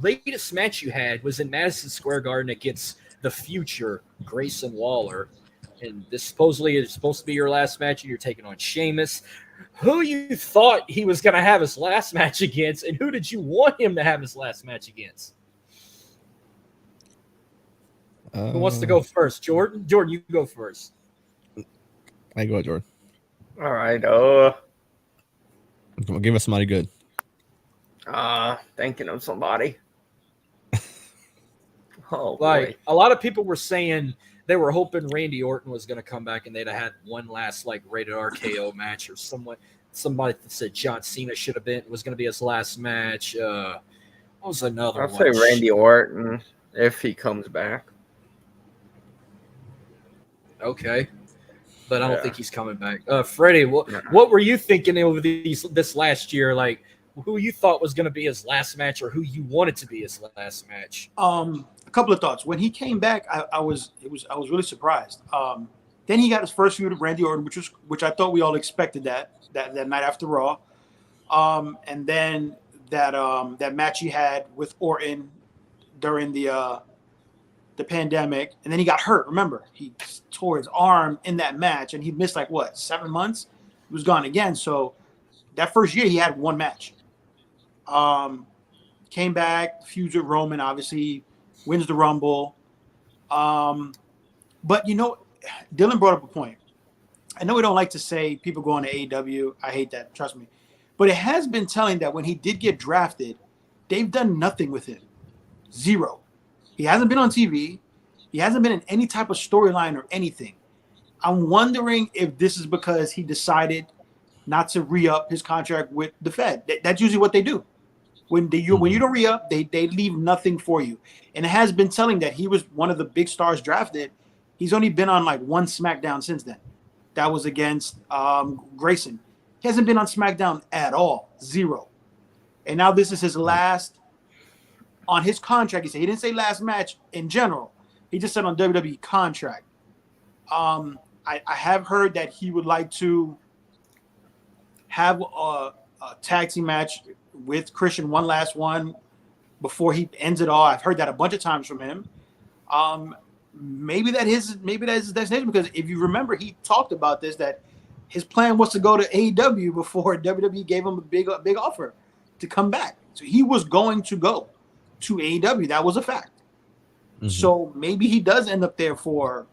latest match you had was in Madison Square Garden against the future Grayson Waller. And this supposedly is supposed to be your last match, and you're taking on Sheamus, who you thought he was going to have his last match against, and who did you want him to have his last match against? Who wants to go first? Jordan? Jordan, you go first. I go, Jordan. All right. Give us somebody good. Thinking of somebody. Oh, like boy. A lot of people were saying they were hoping Randy Orton was going to come back and they'd have had one last like rated RKO match, or somebody said John Cena was going to be his last match. What was another I'll one? say Randy Orton if he comes back. Okay. But I don't think he's coming back. Freddy, what were you thinking over this last year? Like, who you thought was going to be his last match, or who you wanted to be his last match? A couple of thoughts. When he came back, I was really surprised. Then he got his first feud with Randy Orton, which I thought we all expected that night after Raw. And then that match he had with Orton during the pandemic, and then he got hurt. Remember, he tore his arm in that match, and he missed 7 months. He was gone again. So that first year, he had one match. Came back, feuds with Roman, obviously wins the Rumble. But Dylan brought up a point. I know we don't like to say people going to AEW. I hate that, trust me. But it has been telling that when he did get drafted, they've done nothing with him. Zero. He hasn't been on TV. He hasn't been in any type of storyline or anything. I'm wondering if this is because he decided not to re-up his contract with the Fed. That's usually what they do. When you don't re-up, they leave nothing for you. And it has been telling that he was one of the big stars drafted. He's only been on one SmackDown since then. That was against Grayson. He hasn't been on SmackDown at all. Zero. And now this is his last on his contract. He didn't say last match in general. He just said on WWE contract. I have heard that he would like to have a tag team match with Christian, one last one before he ends it all. I've heard that a bunch of times from him. Maybe that is his destination, because if you remember, he talked about this, that his plan was to go to AEW before WWE gave him a big offer to come back. So he was going to go to AEW. That was a fact. Mm-hmm. So maybe he does end up there for,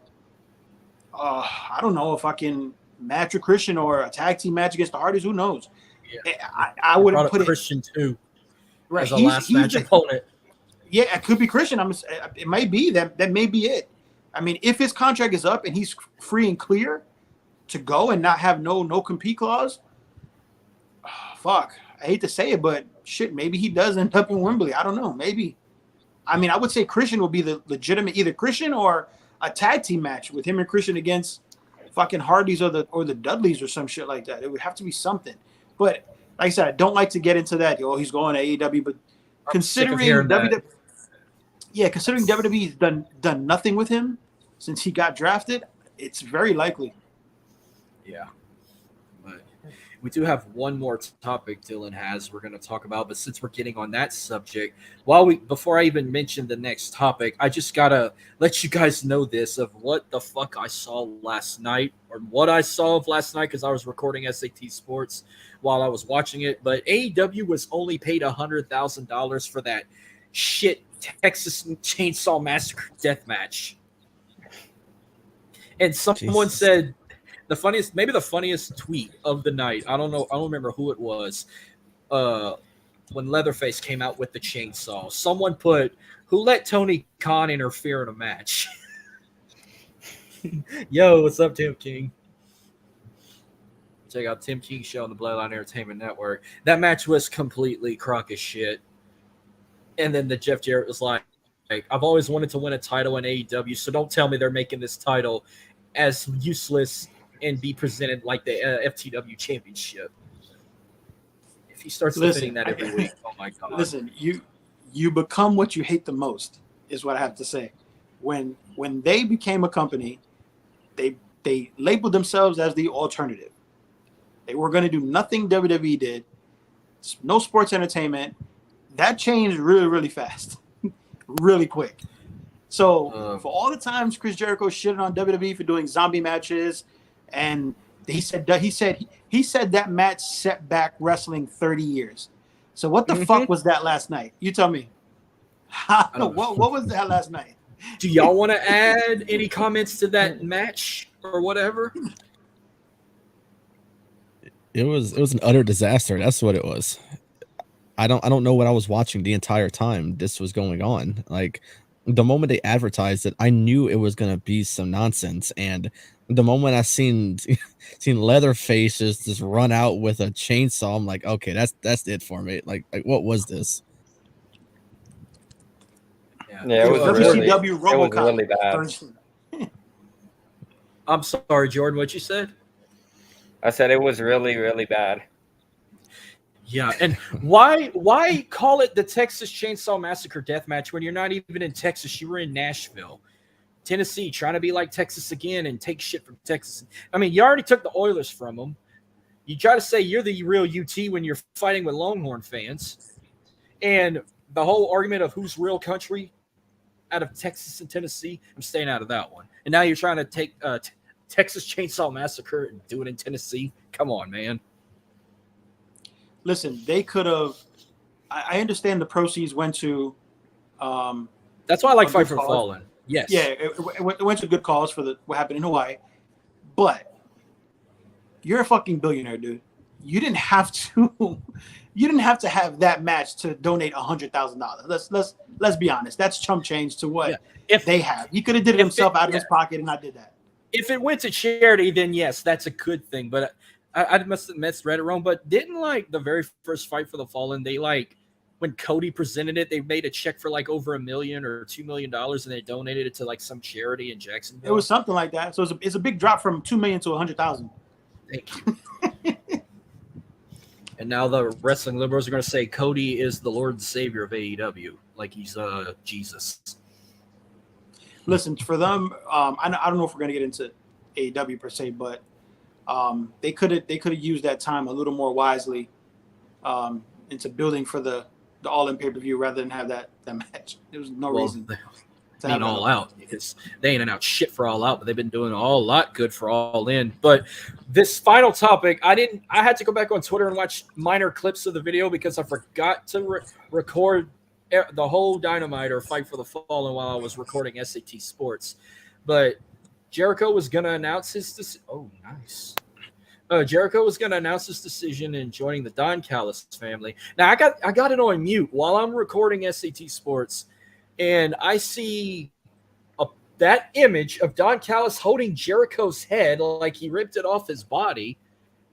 I don't know, if I can match with Christian or a tag team match against the Hardys. Who knows? Yeah. I wouldn't put Christian too, right as a last match opponent. Yeah, it could be Christian. It might be that may be it. I mean, if his contract is up and he's free and clear to go and not have no compete clause, fuck. I hate to say it, but shit, maybe he does end up in Wembley. I don't know. Maybe. I mean, I would say Christian will be the legitimate, either Christian or a tag team match with him and Christian against fucking Hardys or the Dudleys or some shit like that. It would have to be something. But like I said, I don't like to get into that. He's going to AEW, but considering WWE's done nothing with him since he got drafted, it's very likely. Yeah. But we do have one more topic Dylan has we're going to talk about, but since we're getting on that subject, before I even mention the next topic, I just got to let you guys know this of what the fuck I saw last night, or what I saw of last night, because I was recording SAT Sports while I was watching it. But AEW was only paid $100,000 for that shit Texas Chainsaw Massacre death match. And someone said the funniest tweet of the night. I don't remember who it was. When Leatherface came out with the chainsaw, someone put, "Who let Tony Khan interfere in a match?" Yo, what's up, Tim King? Check out Tim King show on the Bloodline Entertainment Network. That match was completely crock as shit. And then the Jeff Jarrett was like, I've always wanted to win a title in AEW, so don't tell me they're making this title as useless and be presented like the FTW championship. If he starts defending that every week, oh my God. Listen, you become what you hate the most, is what I have to say. when they became a company, they labeled themselves as the alternative. They were going to do nothing WWE did, no sports entertainment. That changed really, really fast, really quick. So for all the times Chris Jericho shitted on WWE for doing zombie matches, and he said that match set back wrestling 30 years. So what the fuck was that last night? You tell me. What was that last night? Do y'all want to add any comments to that match or whatever? It was an utter disaster. That's what it was. I don't know what I was watching the entire time this was going on. Like, the moment they advertised it, I knew it was gonna be some nonsense. And the moment I seen Leatherface just run out with a chainsaw, I'm like, okay, that's it for me. Like what was this? Yeah, it was WCW really bad. I'm sorry, Jordan, what you said? I said it was really, really bad. Yeah, and why call it the Texas Chainsaw Massacre death match when you're not even in Texas? You were in Nashville, Tennessee, trying to be like Texas again and take shit from Texas. I mean, you already took the Oilers from them. You try to say you're the real UT when you're fighting with Longhorn fans. And the whole argument of who's real country out of Texas and Tennessee, I'm staying out of that one. And now you're trying to take Texas Chainsaw Massacre and do it in Tennessee. Come on, man. Listen, they could have. I understand the proceeds went to. That's why I like Fight for the Fallen. Yes. Yeah, it went to good cause for what happened in Hawaii. But you're a fucking billionaire, dude. You didn't have to. You didn't have to have that match to donate $100,000. Let's be honest. That's chump change to what they have. He could have did it himself out of his pocket and not did that. If it went to charity, then yes, that's a good thing. But I must have read it wrong. But didn't like the very first Fight for the Fallen, they when Cody presented it, they made a check for over $1 million or $2 million, and they donated it to some charity in Jacksonville. It was something like that. So it's a big drop from $2 million to $100,000. Thank you. And now the wrestling liberals are going to say Cody is the Lord and Savior of AEW, like he's Jesus. Listen, for them, I don't know if we're going to get into AEW per se, but they could have used that time a little more wisely into building for the All-In pay-per-view rather than have that match. There was no reason. They ain't All Out because they ain't announced shit for All Out, but they've been doing a lot good for All In. But this final topic, I had to go back on Twitter and watch minor clips of the video because I forgot to record the whole Dynamite or Fight for the Fallen while I was recording SAT Sports. But Jericho was going to announce his Jericho was going to announce his decision in joining the Don Callis family. Now I got it on mute while I'm recording SAT Sports, and I see that image of Don Callis holding Jericho's head like he ripped it off his body,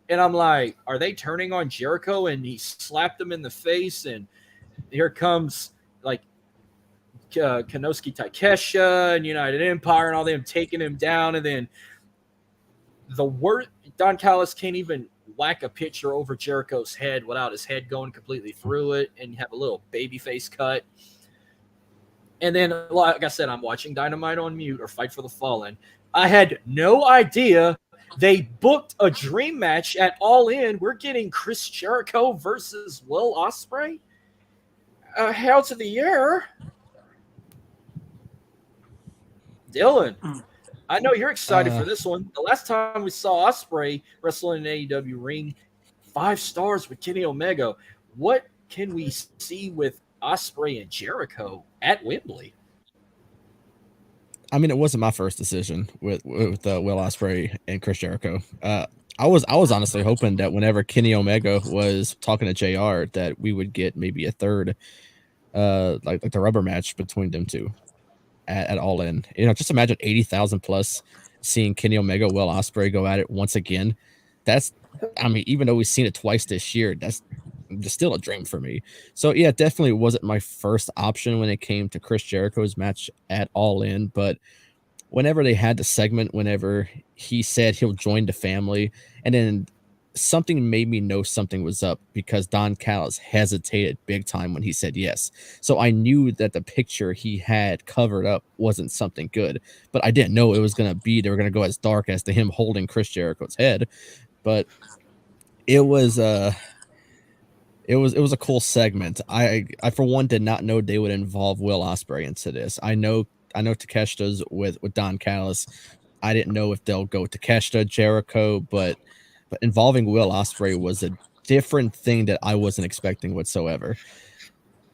and I'm like, are they turning on Jericho? And he slapped him in the face, and here comes Konosuke Takeshita and United Empire and all them taking him down, and then the word Don Callis can't even whack a picture over Jericho's head without his head going completely through it and have a little baby face cut. And then, like I said, I'm watching Dynamite on mute or Fight for the Fallen. I had no idea they booked a dream match at All In. We're getting Chris Jericho versus Will Osprey. Hell to the year. Dylan, I know you're excited for this one. The last time we saw Osprey wrestling in AEW ring, 5 stars with Kenny Omega. What can we see with Osprey and Jericho at Wembley? I mean, it wasn't my first decision with Will Osprey and Chris Jericho. I was honestly hoping that whenever Kenny Omega was talking to JR, that we would get maybe a third, like the rubber match between them two at All In. Just imagine 80,000 plus seeing Kenny Omega, Will Osprey go at it once again. Even though we've seen it twice this year, that's still a dream for me. So yeah, definitely wasn't my first option when it came to Chris Jericho's match at All In. But whenever they had the segment, whenever he said he'll join the family, and then something made me know something was up because Don Callis hesitated big time when he said yes. So I knew that the picture he had covered up wasn't something good, but I didn't know it was going to be, they were going to go as dark as to him holding Chris Jericho's head. But it was a cool segment. I for one did not know they would involve Will Ospreay into this. I know Takeshita's with Don Callis. I didn't know if they'll go Takeshita, Jericho, but involving Will Ospreay was a different thing that I wasn't expecting whatsoever.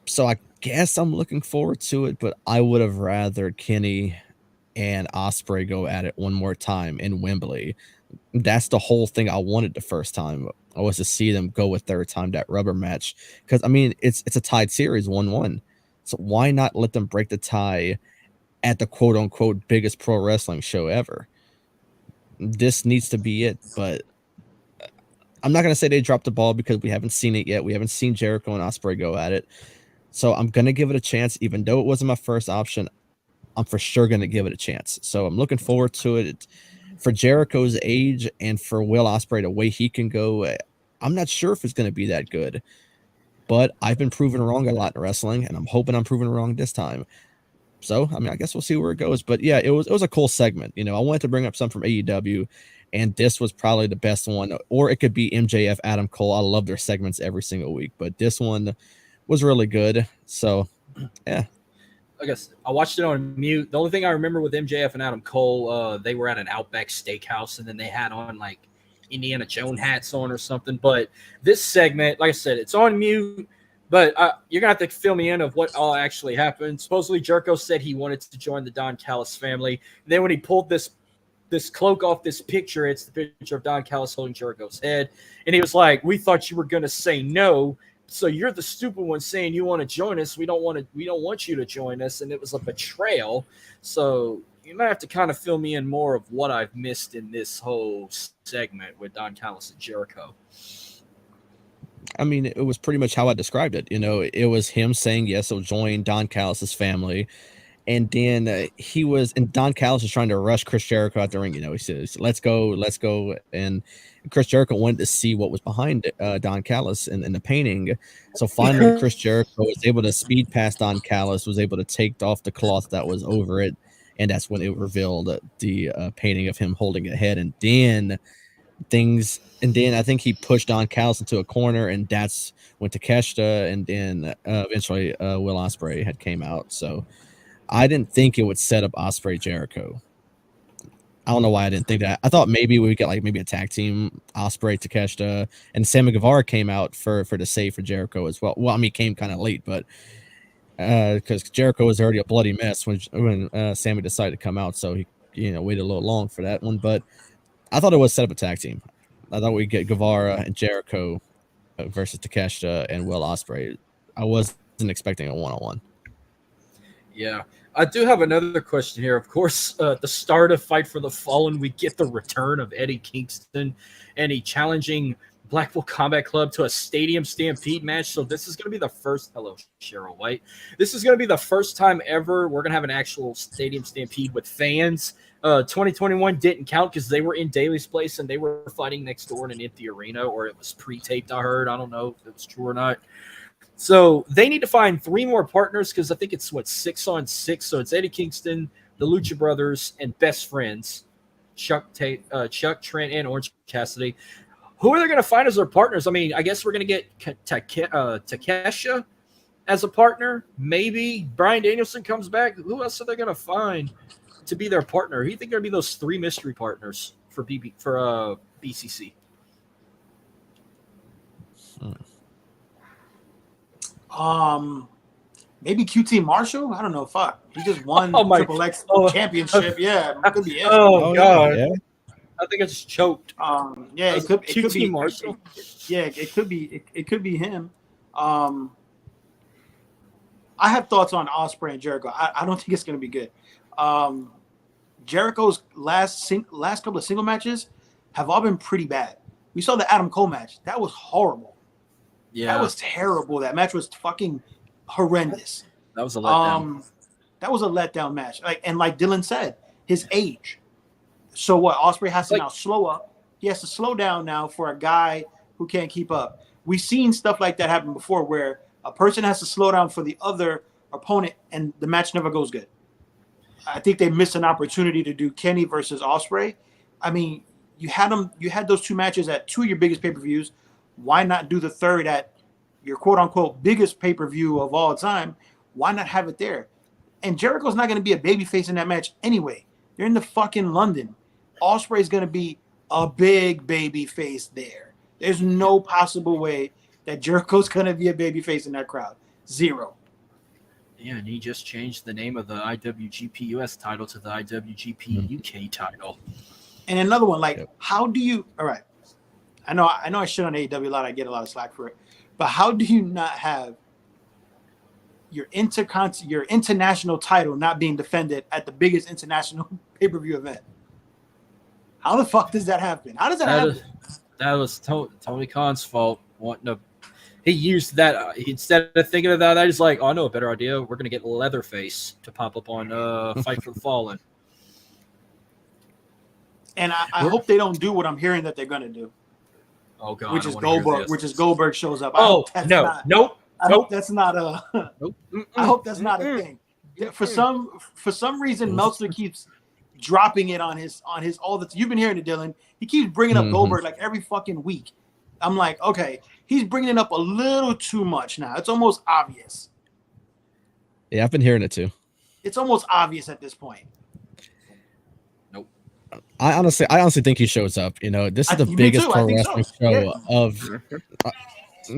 So I guess I'm looking forward to it, but I would have rather Kenny and Ospreay go at it one more time in Wembley. That's the whole thing I wanted the first time. I was to see them go a third time, that rubber match. Because, I mean, it's a tied series, 1-1. So why not let them break the tie at the quote-unquote biggest pro wrestling show ever? This needs to be it, but I'm not going to say they dropped the ball because we haven't seen it yet. We haven't seen Jericho and Ospreay go at it. So I'm going to give it a chance. Even though it wasn't my first option, I'm for sure going to give it a chance. So I'm looking forward to it. For Jericho's age and for Will Ospreay, the way he can go, I'm not sure if it's going to be that good. But I've been proven wrong a lot in wrestling, and I'm hoping I'm proven wrong this time. So, I mean, I guess we'll see where it goes. But yeah, it was a cool segment. You know, I wanted to bring up some from AEW, and this was probably the best one. Or it could be MJF, Adam Cole. I love their segments every single week, but this one was really good. So, yeah. I guess I watched it on mute. The only thing I remember with MJF and Adam Cole, they were at an Outback Steakhouse, and then they had on like Indiana Jones hats on or something. But this segment, like I said, it's on mute. But you're going to have to fill me in of what all actually happened. Supposedly, Jericho said he wanted to join the Don Callis family. And then when he pulled this cloak off this picture, it's the picture of Don Callis holding Jericho's head. And he was like, we thought you were going to say no. So you're the stupid one saying you want to join us. We don't want you to join us. And it was a betrayal. So you might have to kind of fill me in more of what I've missed in this whole segment with Don Callis and Jericho. I mean, it was pretty much how I described it. You know, it was him saying yes, he'll join Don Callis' family. And then Don Callis is trying to rush Chris Jericho out the ring. You know, he says, let's go. And Chris Jericho wanted to see what was behind Don Callis in the painting. So finally, Chris Jericho was able to speed past Don Callis, was able to take off the cloth that was over it. And that's when it revealed the painting of him holding a head. And then I think he pushed Don Callis into a corner, and that's when Takeshita and then eventually Will Ospreay had came out. So I didn't think it would set up Ospreay Jericho. I don't know why I didn't think that. I thought maybe we would get like maybe a tag team, Ospreay, Takeshita, and Sammy Guevara came out for the save for Jericho as well. Well, I mean, he came kind of late, but because Jericho was already a bloody mess when Sammy decided to come out, so he waited a little long for that one. But I thought it was set up a tag team. I thought we'd get Guevara and Jericho versus Takeshita and Will Ospreay. I wasn't expecting a one-on-one. Yeah. I do have another question here. Of course, the start of Fight for the Fallen, we get the return of Eddie Kingston, and he challenging Blackpool Combat Club to a Stadium Stampede match. So this is going to be the first – hello, Cheryl White. This is going to be the first time ever we're going to have an actual Stadium Stampede with fans. 2021 didn't count because they were in Daly's place and they were fighting next door in an empty arena, or it was pre-taped, I heard. I don't know if it's true or not. So they need to find 3 more partners because I think it's 6-on-6. So it's Eddie Kingston, the Lucha Brothers, and Best Friends, Chuck Trent, and Orange Cassidy. Who are they going to find as their partners? I mean, I guess we're going to get Takesha as a partner. Maybe Bryan Danielson comes back. Who else are they going to find to be their partner? Who do you think are going to be those 3 mystery partners for BCC? Maybe QT Marshall. I don't know. Fuck, he just won Triple X championship. Yeah, it could be it. Oh God, yeah. I think it's choked. Yeah, it could be Marshall. It could be him. I have thoughts on Osprey and Jericho. I don't think it's going to be good. Jericho's last couple of single matches have all been pretty bad. We saw the Adam Cole match. That was horrible. Yeah, that was terrible. That match was fucking horrendous. That was a letdown. That was a letdown match. Like Dylan said, his age. So what? Osprey has to now slow up he has to slow down now for a guy who can't keep up. We've seen stuff like that happen before where a person has to slow down for the other opponent and the match never goes good. I think they missed an opportunity to do Kenny versus Osprey. I mean, you had those two matches at two of your biggest pay-per-views. Why not do the third at your quote-unquote biggest pay-per-view of all time? Why not have it there? And Jericho's not going to be a babyface in that match anyway. They're in the fucking London. Osprey's going to be a big babyface there. There's no possible way that Jericho's going to be a babyface in that crowd. Zero. Yeah, and he just changed the name of the IWGP US title to the IWGP UK title. And another one, like, how do you? All right, I know I shit on AEW a lot. I get a lot of slack for it, but how do you not have your international title not being defended at the biggest international pay-per-view event? How the fuck does that happen? How does that happen? That was Tony Khan's fault. He used that instead of thinking of that. He's like, "Oh, I know a better idea. We're gonna get Leatherface to pop up on Fight for the Fallen." And I hope they don't do what I'm hearing that they're gonna do. Oh God, which is Goldberg shows up. Nope. I hope that's not a. Nope. I hope that's not a thing. For some reason, Meltzer keeps dropping it on his all the. You've been hearing it, Dylan. He keeps bringing up Goldberg like every fucking week. I'm like, okay, he's bringing it up a little too much now. It's almost obvious. Yeah, I've been hearing it too. It's almost obvious at this point. Nope. I honestly think he shows up. You know, this is the biggest pro wrestling show of.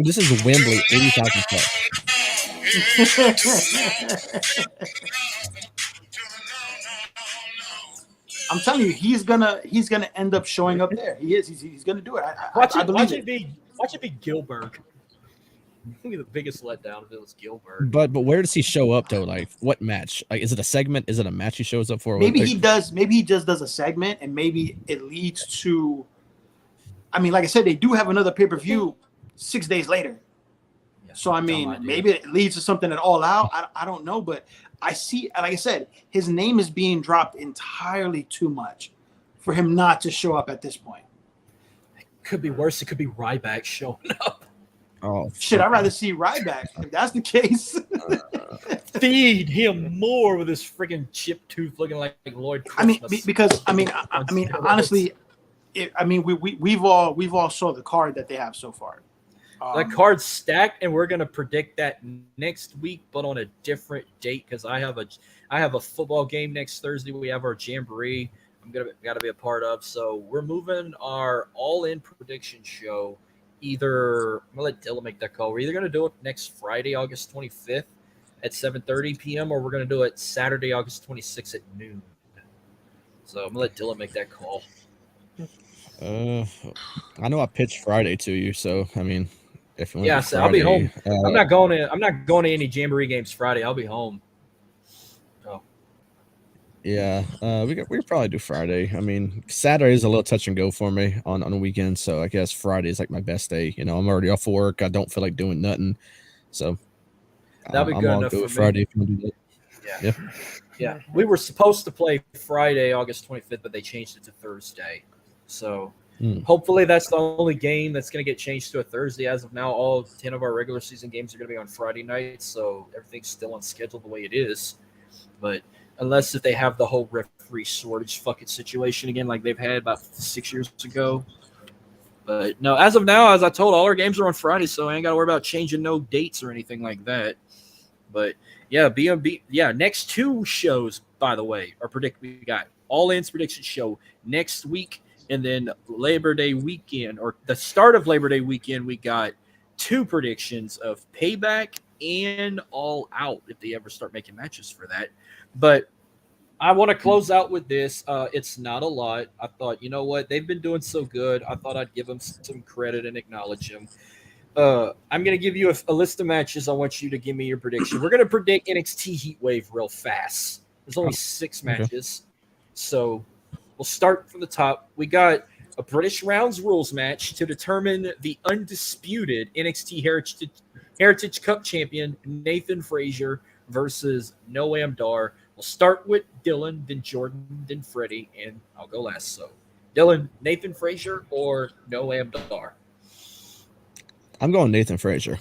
This is Wembley, 80,000 plus. I'm telling you, he's gonna end up showing up there. He is. He's gonna do it. I believe it. Watch it be Gilbert. I think the biggest letdown if it was Gilbert. But where does he show up though? Like what match? Like is it a segment? Is it a match he shows up for? Maybe he does. Maybe he just does a segment, and maybe it leads to. I mean, like I said, they do have another pay-per-view 6 days later. Yeah, so I mean, maybe it leads to something at All Out. I don't know, but I see. Like I said, his name is being dropped entirely too much for him not to show up at this point. It could be worse. It could be Ryback showing up. Oh shit! I'd rather see Ryback if that's the case. Feed him more with his freaking chip tooth looking like Lloyd Christmas. I mean, because I mean, honestly, we've all saw the card that they have so far. That card's stacked, and we're gonna predict that next week, but on a different date because I have a football game next Thursday. We have our jamboree. Gotta be a part of. So we're moving our all-in prediction show. I'm gonna let Dylan make that call. We're either gonna do it next Friday, August 25th at 7:30 p.m., or we're gonna do it Saturday, August 26th at noon. So I'm gonna let Dylan make that call. I know I pitched Friday to you, so I mean, if you want I'll be home. I'm not going to any jamboree games Friday. I'll be home. Oh. Yeah, we could probably do Friday. I mean, Saturday is a little touch and go for me on the weekend, so I guess Friday is like my best day. You know, I'm already off work. I don't feel like doing nothing, so that'll be good enough for Friday. If you want to do that. Yeah. We were supposed to play Friday, August 25th, but they changed it to Thursday. So hopefully that's the only game that's going to get changed to a Thursday. As of now, all 10 of our regular season games are going to be on Friday nights, so everything's still on schedule the way it is. But unless if they have the whole referee shortage fucking situation again like they've had about 6 years ago. But no, as of now, as I told, all our games are on Friday, so I ain't got to worry about changing no dates or anything like that. But yeah, BMB, next two shows, by the way, are we got All-In's prediction show next week. And then Labor Day weekend, or the start of Labor Day weekend, we got two predictions of Payback and All Out if they ever start making matches for that. But I want to close out with this. It's not a lot. I thought, you know what? They've been doing so good. I thought I'd give them some credit and acknowledge them. I'm going to give you a list of matches. I want you to give me your prediction. We're going to predict NXT Heatwave real fast. There's only 6 matches. So we'll start from the top. We got a British Rounds Rules match to determine the undisputed NXT Heritage Cup champion Nathan Frazier versus Noam Dar. We'll start with Dylan, then Jordan, then Freddy, and I'll go last. So Dylan, Nathan Frazier or Noam Dar? I'm going Nathan Frazier.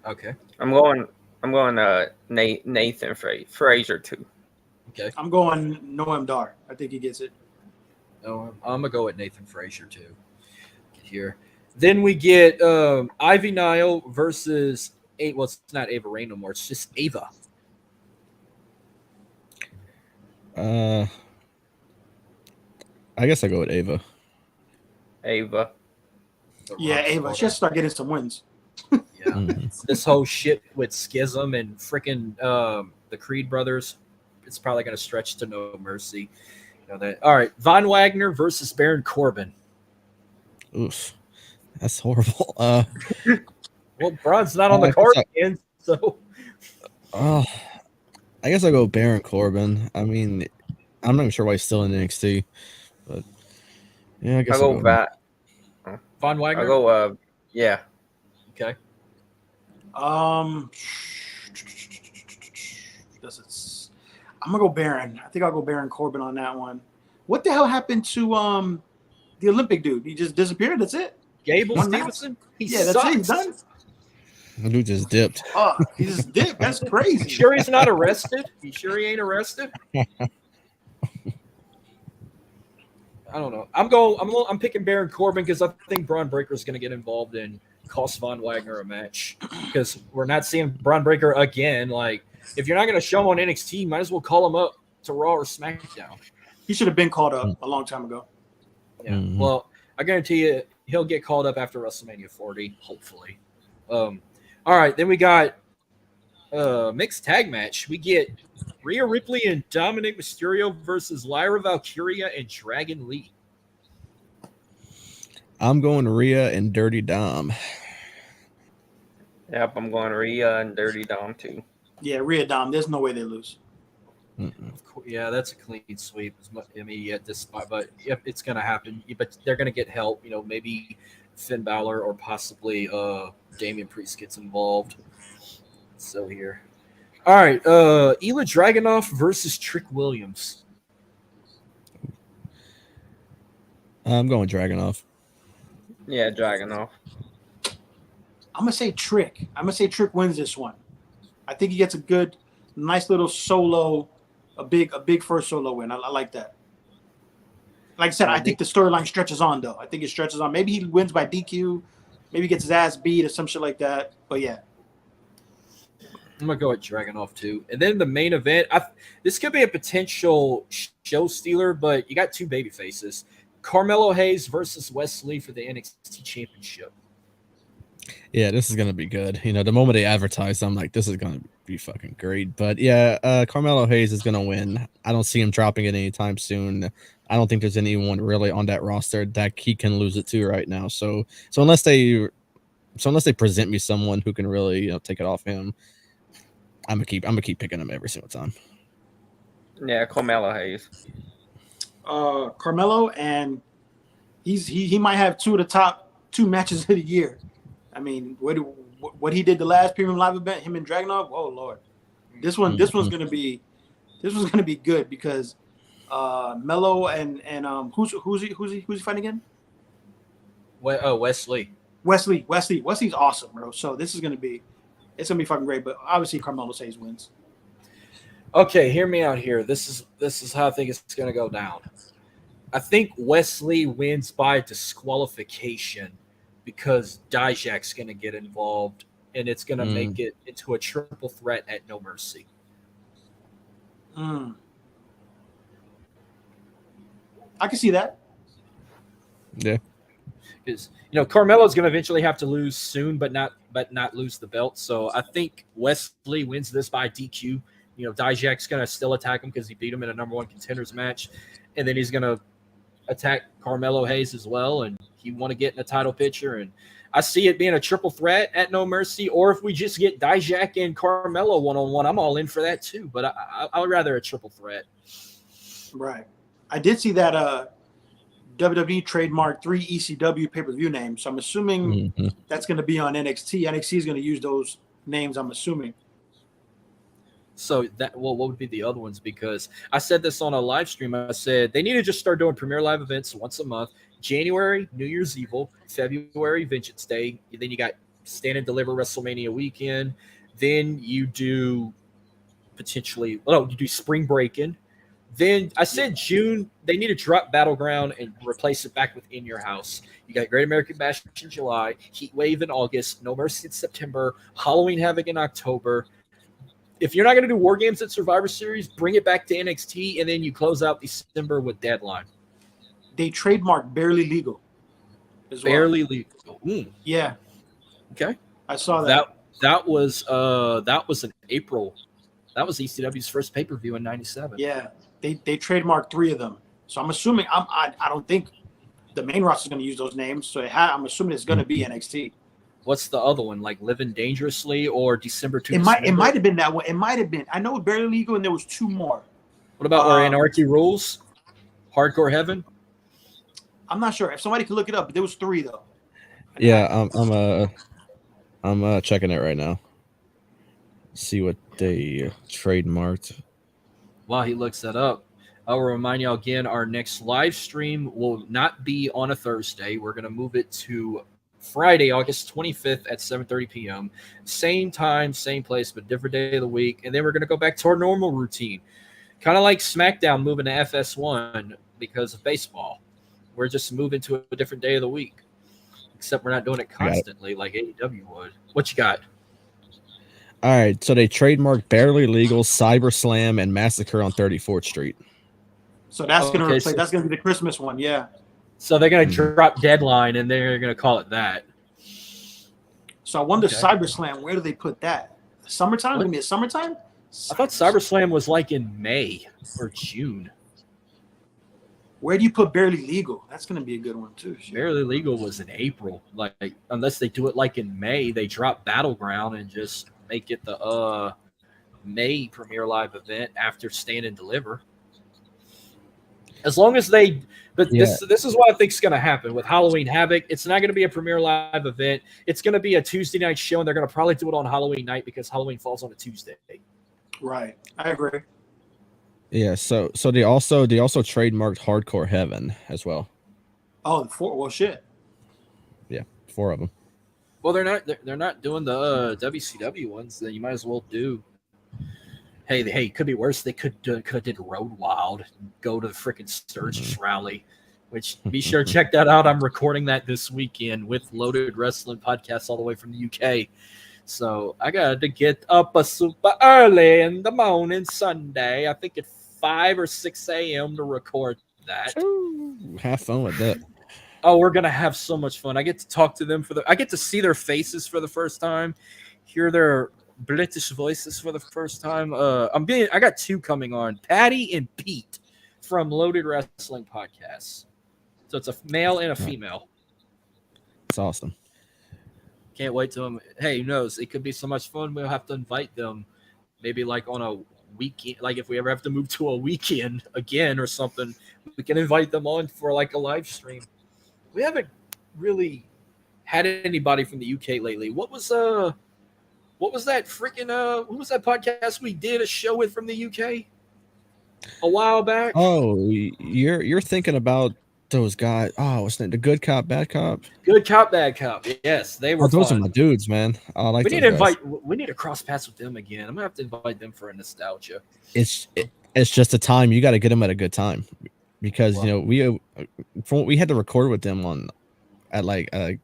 Okay. I'm going Nathan Frazier too. Okay. I'm going Noam Dar. I think he gets it. No, I'm gonna go with Nathan Frazier too. Get here. Then we get Ivy Nile versus well, it's not Ava Rain no more. It's just Ava. I guess I go with Ava. Ava. Yeah, Ava. She has to start getting some wins. Yeah. Mhm. This whole shit with Schism and freaking the Creed brothers, it's probably going to stretch to No Mercy. You know that. All right, Von Wagner versus Baron Corbin. Oof, that's horrible. Well, Braun's not on the I guess card I- again, so I guess I'll go Baron Corbin. I mean, I'm not even sure why he's still in NXT, but yeah, I guess I'll go that. Von Wagner. I'll go. Yeah. Okay. I'm gonna go Baron. I think I'll go Baron Corbin on that one. What the hell happened to the Olympic dude? He just disappeared. That's it. Gable One match? Stevenson. He Yeah, that's sucks. it. He's done. The dude just dipped. Oh, he just dipped. That's You crazy. sure he's not arrested? You sure he ain't arrested? I don't know. I'm picking Baron Corbin because I think Braun Breaker is going to get involved and cost Von Wagner a match because we're not seeing Braun Breaker again. Like, if you're not going to show him on NXT, you might as well call him up to Raw or SmackDown. He should have been called up a long time ago. Yeah. Mhm. Well, I guarantee you he'll get called up after WrestleMania 40, hopefully. All right, then we got mixed tag match. We get Rhea Ripley and Dominic Mysterio versus Lyra Valkyria and Dragon Lee. I'm going Rhea and Dirty Dom. Yep, I'm going Rhea and Dirty Dom too. Yeah, Rhea Dom. There's no way they lose. Of course, yeah, that's a clean sweep. I mean, at this spot, but yep, it's gonna happen. But they're gonna get help. You know, maybe Finn Balor or possibly Damian Priest gets involved. So here, all right, Ela Dragunov versus Trick Williams. I'm going Dragunov. Yeah, Dragunov. I'm gonna say Trick. I'm gonna say Trick wins this one. I think he gets a good, nice little solo, a big first solo win. I like that. Like I said, I think the storyline stretches on though. I think it stretches on. Maybe he wins by DQ. Maybe he gets his ass beat or some shit like that. But yeah. I'm gonna go with Dragunov too. And then the main event, this could be a potential show stealer, but you got two baby faces. Carmelo Hayes versus Wesley for the NXT Championship. Yeah, this is gonna be good. You know, the moment they advertised, I'm like, this is gonna be fucking great. But yeah, Carmelo Hayes is gonna win. I don't see him dropping it anytime soon. I don't think there's anyone really on that roster that he can lose it to right now. So unless they present me someone who can really take it off him, I'm gonna keep picking him every single time. Yeah, Carmelo Hayes. Carmelo, and he might have two of the top two matches of the year. I mean, what he did the last Premium Live event, him and Dragunov. Oh Lord, this one's gonna be good because Melo and who's he fighting again? Wesley. Wesley's awesome, bro. So it's gonna be fucking great. But obviously Carmelo Hayes wins. Okay, hear me out here. This is how I think it's gonna go down. I think Wesley wins by disqualification because Dijak's gonna get involved and it's gonna make it into a triple threat at No Mercy. I can see that. Yeah. Because Carmelo's gonna eventually have to lose soon, but not lose the belt. So I think Wesley wins this by DQ. Dijak's gonna still attack him because he beat him in a number one contenders match, and then he's gonna attack Carmelo Hayes as well, and he want to get in a title picture. And I see it being a triple threat at No Mercy, or if we just get Dijak and Carmelo one-on-one, I'm all in for that too. But I'd rather a triple threat. Right. I did see that WWE trademarked 3 ECW pay-per-view names, so I'm assuming that's going to be on NXT. NXT is going to use those names, I'm assuming. So that what would be the other ones? Because I said this on a live stream. I said they need to just start doing Premier Live events once a month. January, New Year's Evil. February, Vengeance Day. Then you got Stand and Deliver WrestleMania weekend. Then you do potentially, you do Spring Break-In. Then I said June, they need to drop Battleground and replace it back with In Your House. You got Great American Bash in July, Heat Wave in August, No Mercy in September, Halloween Havoc in October. If you're not going to do War Games at Survivor Series, bring it back to NXT, and then you close out December with Deadline. They trademarked Barely Legal as well. Barely Legal. Yeah. Okay. I saw that. That was in April. That was ECW's first pay-per-view in '97. Yeah. They trademarked 3 of them. So I'm assuming I don't think the main roster is going to use those names. So I'm assuming it's going to be NXT. What's the other one? Like Living Dangerously or December 2? It might have been that one. It might have been. I know Barely Legal, and there was 2 more. What about where Anarchy Rules? Hardcore Heaven? I'm not sure. If somebody could look it up, but there was 3 though. Yeah, I'm checking it right now. See what they trademarked. While he looks that up, I will remind you again, our next live stream will not be on a Thursday. We're going to move it to Friday, August 25th at 7:30 p.m. Same time, same place, but different day of the week. And then we're going to go back to our normal routine. Kind of like SmackDown moving to FS1 because of baseball. We're just moving to a different day of the week. Except we're not doing it constantly like AEW would. What you got? All right, so they trademarked Barely Legal, Cyber Slam, and Massacre on 34th Street. So that's going to replace. That's going to be the Christmas one, yeah. So they're going to drop Deadline, and they're going to call it that. So I wonder, Cyber Slam, where do they put that? Summertime? Going to be a summertime? I thought Cyber Slam was like in May or June. Where do you put Barely Legal? That's going to be a good one too. Shit. Barely Legal was in April. Like unless they do it like in May, they drop Battleground and just make it the May Premier Live event after Stand and Deliver. As long as they, this is what I think is going to happen with Halloween Havoc. It's not going to be a Premier Live event. It's going to be a Tuesday night show, and they're going to probably do it on Halloween night because Halloween falls on a Tuesday. Right, I agree. Yeah, so they also trademarked Hardcore Heaven as well. Oh, 4. Well, shit. Yeah, 4 of them. Well, they're not doing the WCW ones. Then you might as well do. Hey, could be worse. They could did Road Wild, go to the freaking Sturgis rally, which be sure to check that out. I'm recording that this weekend with Loaded Wrestling Podcast all the way from the UK. So I got to get up super early in the morning Sunday. I think at 5 or 6 a.m. to record that. Ooh, have fun with that. Oh, we're gonna have so much fun. I get to talk to them I get to see their faces for the first time, hear their British voices for the first time. I got 2 coming on, Patty and Pete from Loaded Wrestling Podcast. So it's a male and a female. It's awesome. Can't wait to them. Hey, who knows? It could be so much fun. We'll have to invite them, maybe like on a weekend. Like if we ever have to move to a weekend again or something, we can invite them on for like a live stream. We haven't really had anybody from the UK lately. What was that freaking who was that podcast we did a show with from the UK a while back? Oh, you're thinking about those guys. Oh, what's that? The Good Cop, Bad Cop? Good Cop, Bad Cop. Yes, they were. Those fun. are my dudes, man. I like. We need to cross paths with them again. I'm gonna have to invite them for a nostalgia. It's just a time you got to get them at a good time. Because we had to record with them at 2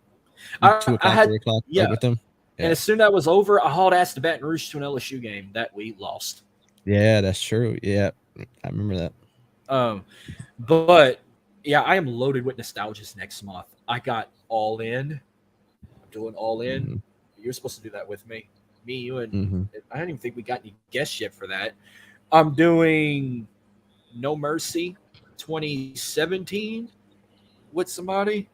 o'clock, 3 o'clock with them. Yeah. And as soon as that was over, I hauled ass to Baton Rouge to an LSU game that we lost. Yeah, that's true. Yeah, I remember that. But yeah, I am loaded with nostalgias next month. I got All In. I'm doing All In. Mm-hmm. You're supposed to do that with me, you, and I don't even think we got any guests yet for that. I'm doing No Mercy 2017 with somebody.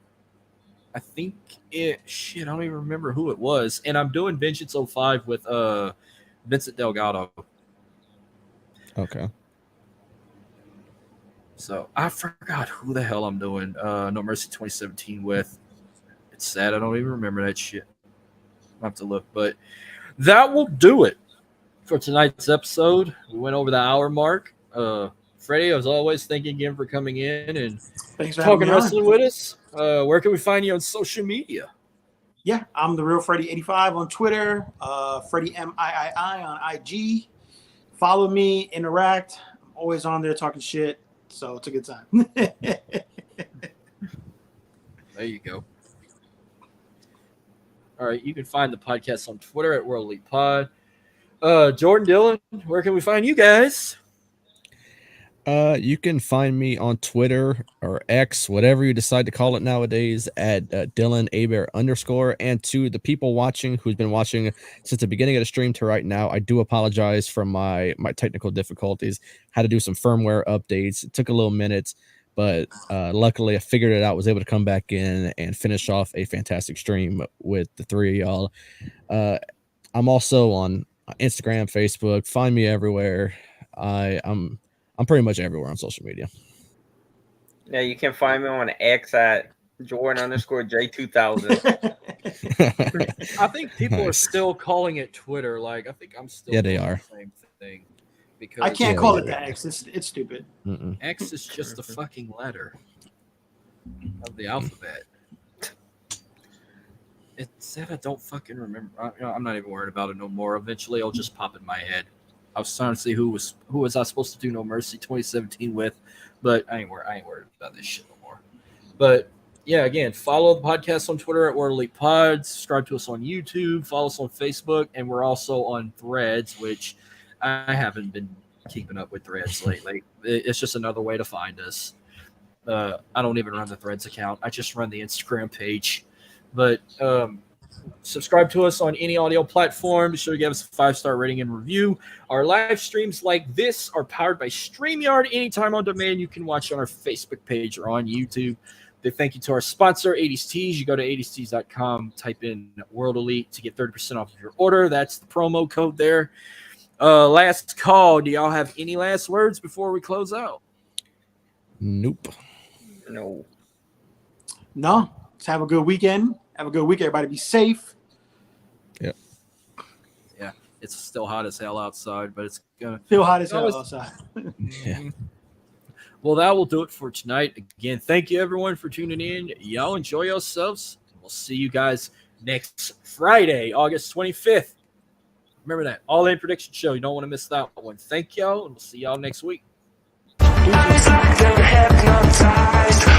I think I don't even remember who it was. And I'm doing Vengeance 05 with Vincent Delgado. Okay. So I forgot who the hell I'm doing No Mercy 2017 with. It's sad I don't even remember that shit. I'll have to look, but that will do it for tonight's episode. We went over the hour mark. Freddy, as always, thank you again for coming in and Thanks for having talking me on. wrestling with us. Where can we find you on social media? Yeah, I'm the real Freddy85 on Twitter, Freddy MIII on IG. Follow me, interact. I'm always on there talking shit, so it's a good time. There you go. All right, you can find the podcast on Twitter at World Elite Pod. Jordan, Dylan, where can we find you guys? You can find me on Twitter or X, whatever you decide to call it nowadays, at Dylan _. And to the people watching who's been watching since the beginning of the stream to right now, I do apologize for my technical difficulties. Had to do some firmware updates. It took a little minute, but luckily I figured it out, was able to come back in and finish off a fantastic stream with the three of y'all. I'm also on Instagram, Facebook. Find me everywhere. I'm pretty much everywhere on social media. Yeah, you can find me on X at Jordan _J2000. I think people Nice. are still calling it Twitter. Like, I think I'm still Yeah, they doing are. the same thing. Because I can't call it that X. It's stupid. Mm-mm. X is just a fucking letter of the alphabet. It said I don't fucking remember. I'm not even worried about it no more. Eventually, it'll just pop in my head. I was trying to see who was I supposed to do No Mercy 2017 with, but I ain't worried about this shit no more. But yeah, again, follow the podcast on Twitter at World Elite Pod. Subscribe to us on YouTube. Follow us on Facebook, and we're also on Threads, which I haven't been keeping up with Threads lately. It's just another way to find us. I don't even run the Threads account. I just run the Instagram page. But subscribe to us on any audio platform. Be sure to give us a 5-star rating and review. Our live streams like this are powered by StreamYard. Anytime on demand, you can watch on our Facebook page or on YouTube. Big thank you to our sponsor, 80s Tees. You go to 80stees.com, type in World Elite to get 30% off of your order. That's the promo code there. Last call. Do y'all have any last words before we close out? Nope. No. No. Let's have a good weekend. Have a good week. Everybody be safe. Yep. Yeah, it's still hot as hell outside, but it's gonna Feel hot as hell Always- outside. Yeah. Well, that will do it for tonight. Again, thank you everyone for tuning in. Y'all enjoy yourselves. We'll see you guys next Friday, August 25th. Remember that All In Prediction Show. You don't want to miss that one. Thank y'all, and we'll see y'all next week. Eyes like they're hypnotized.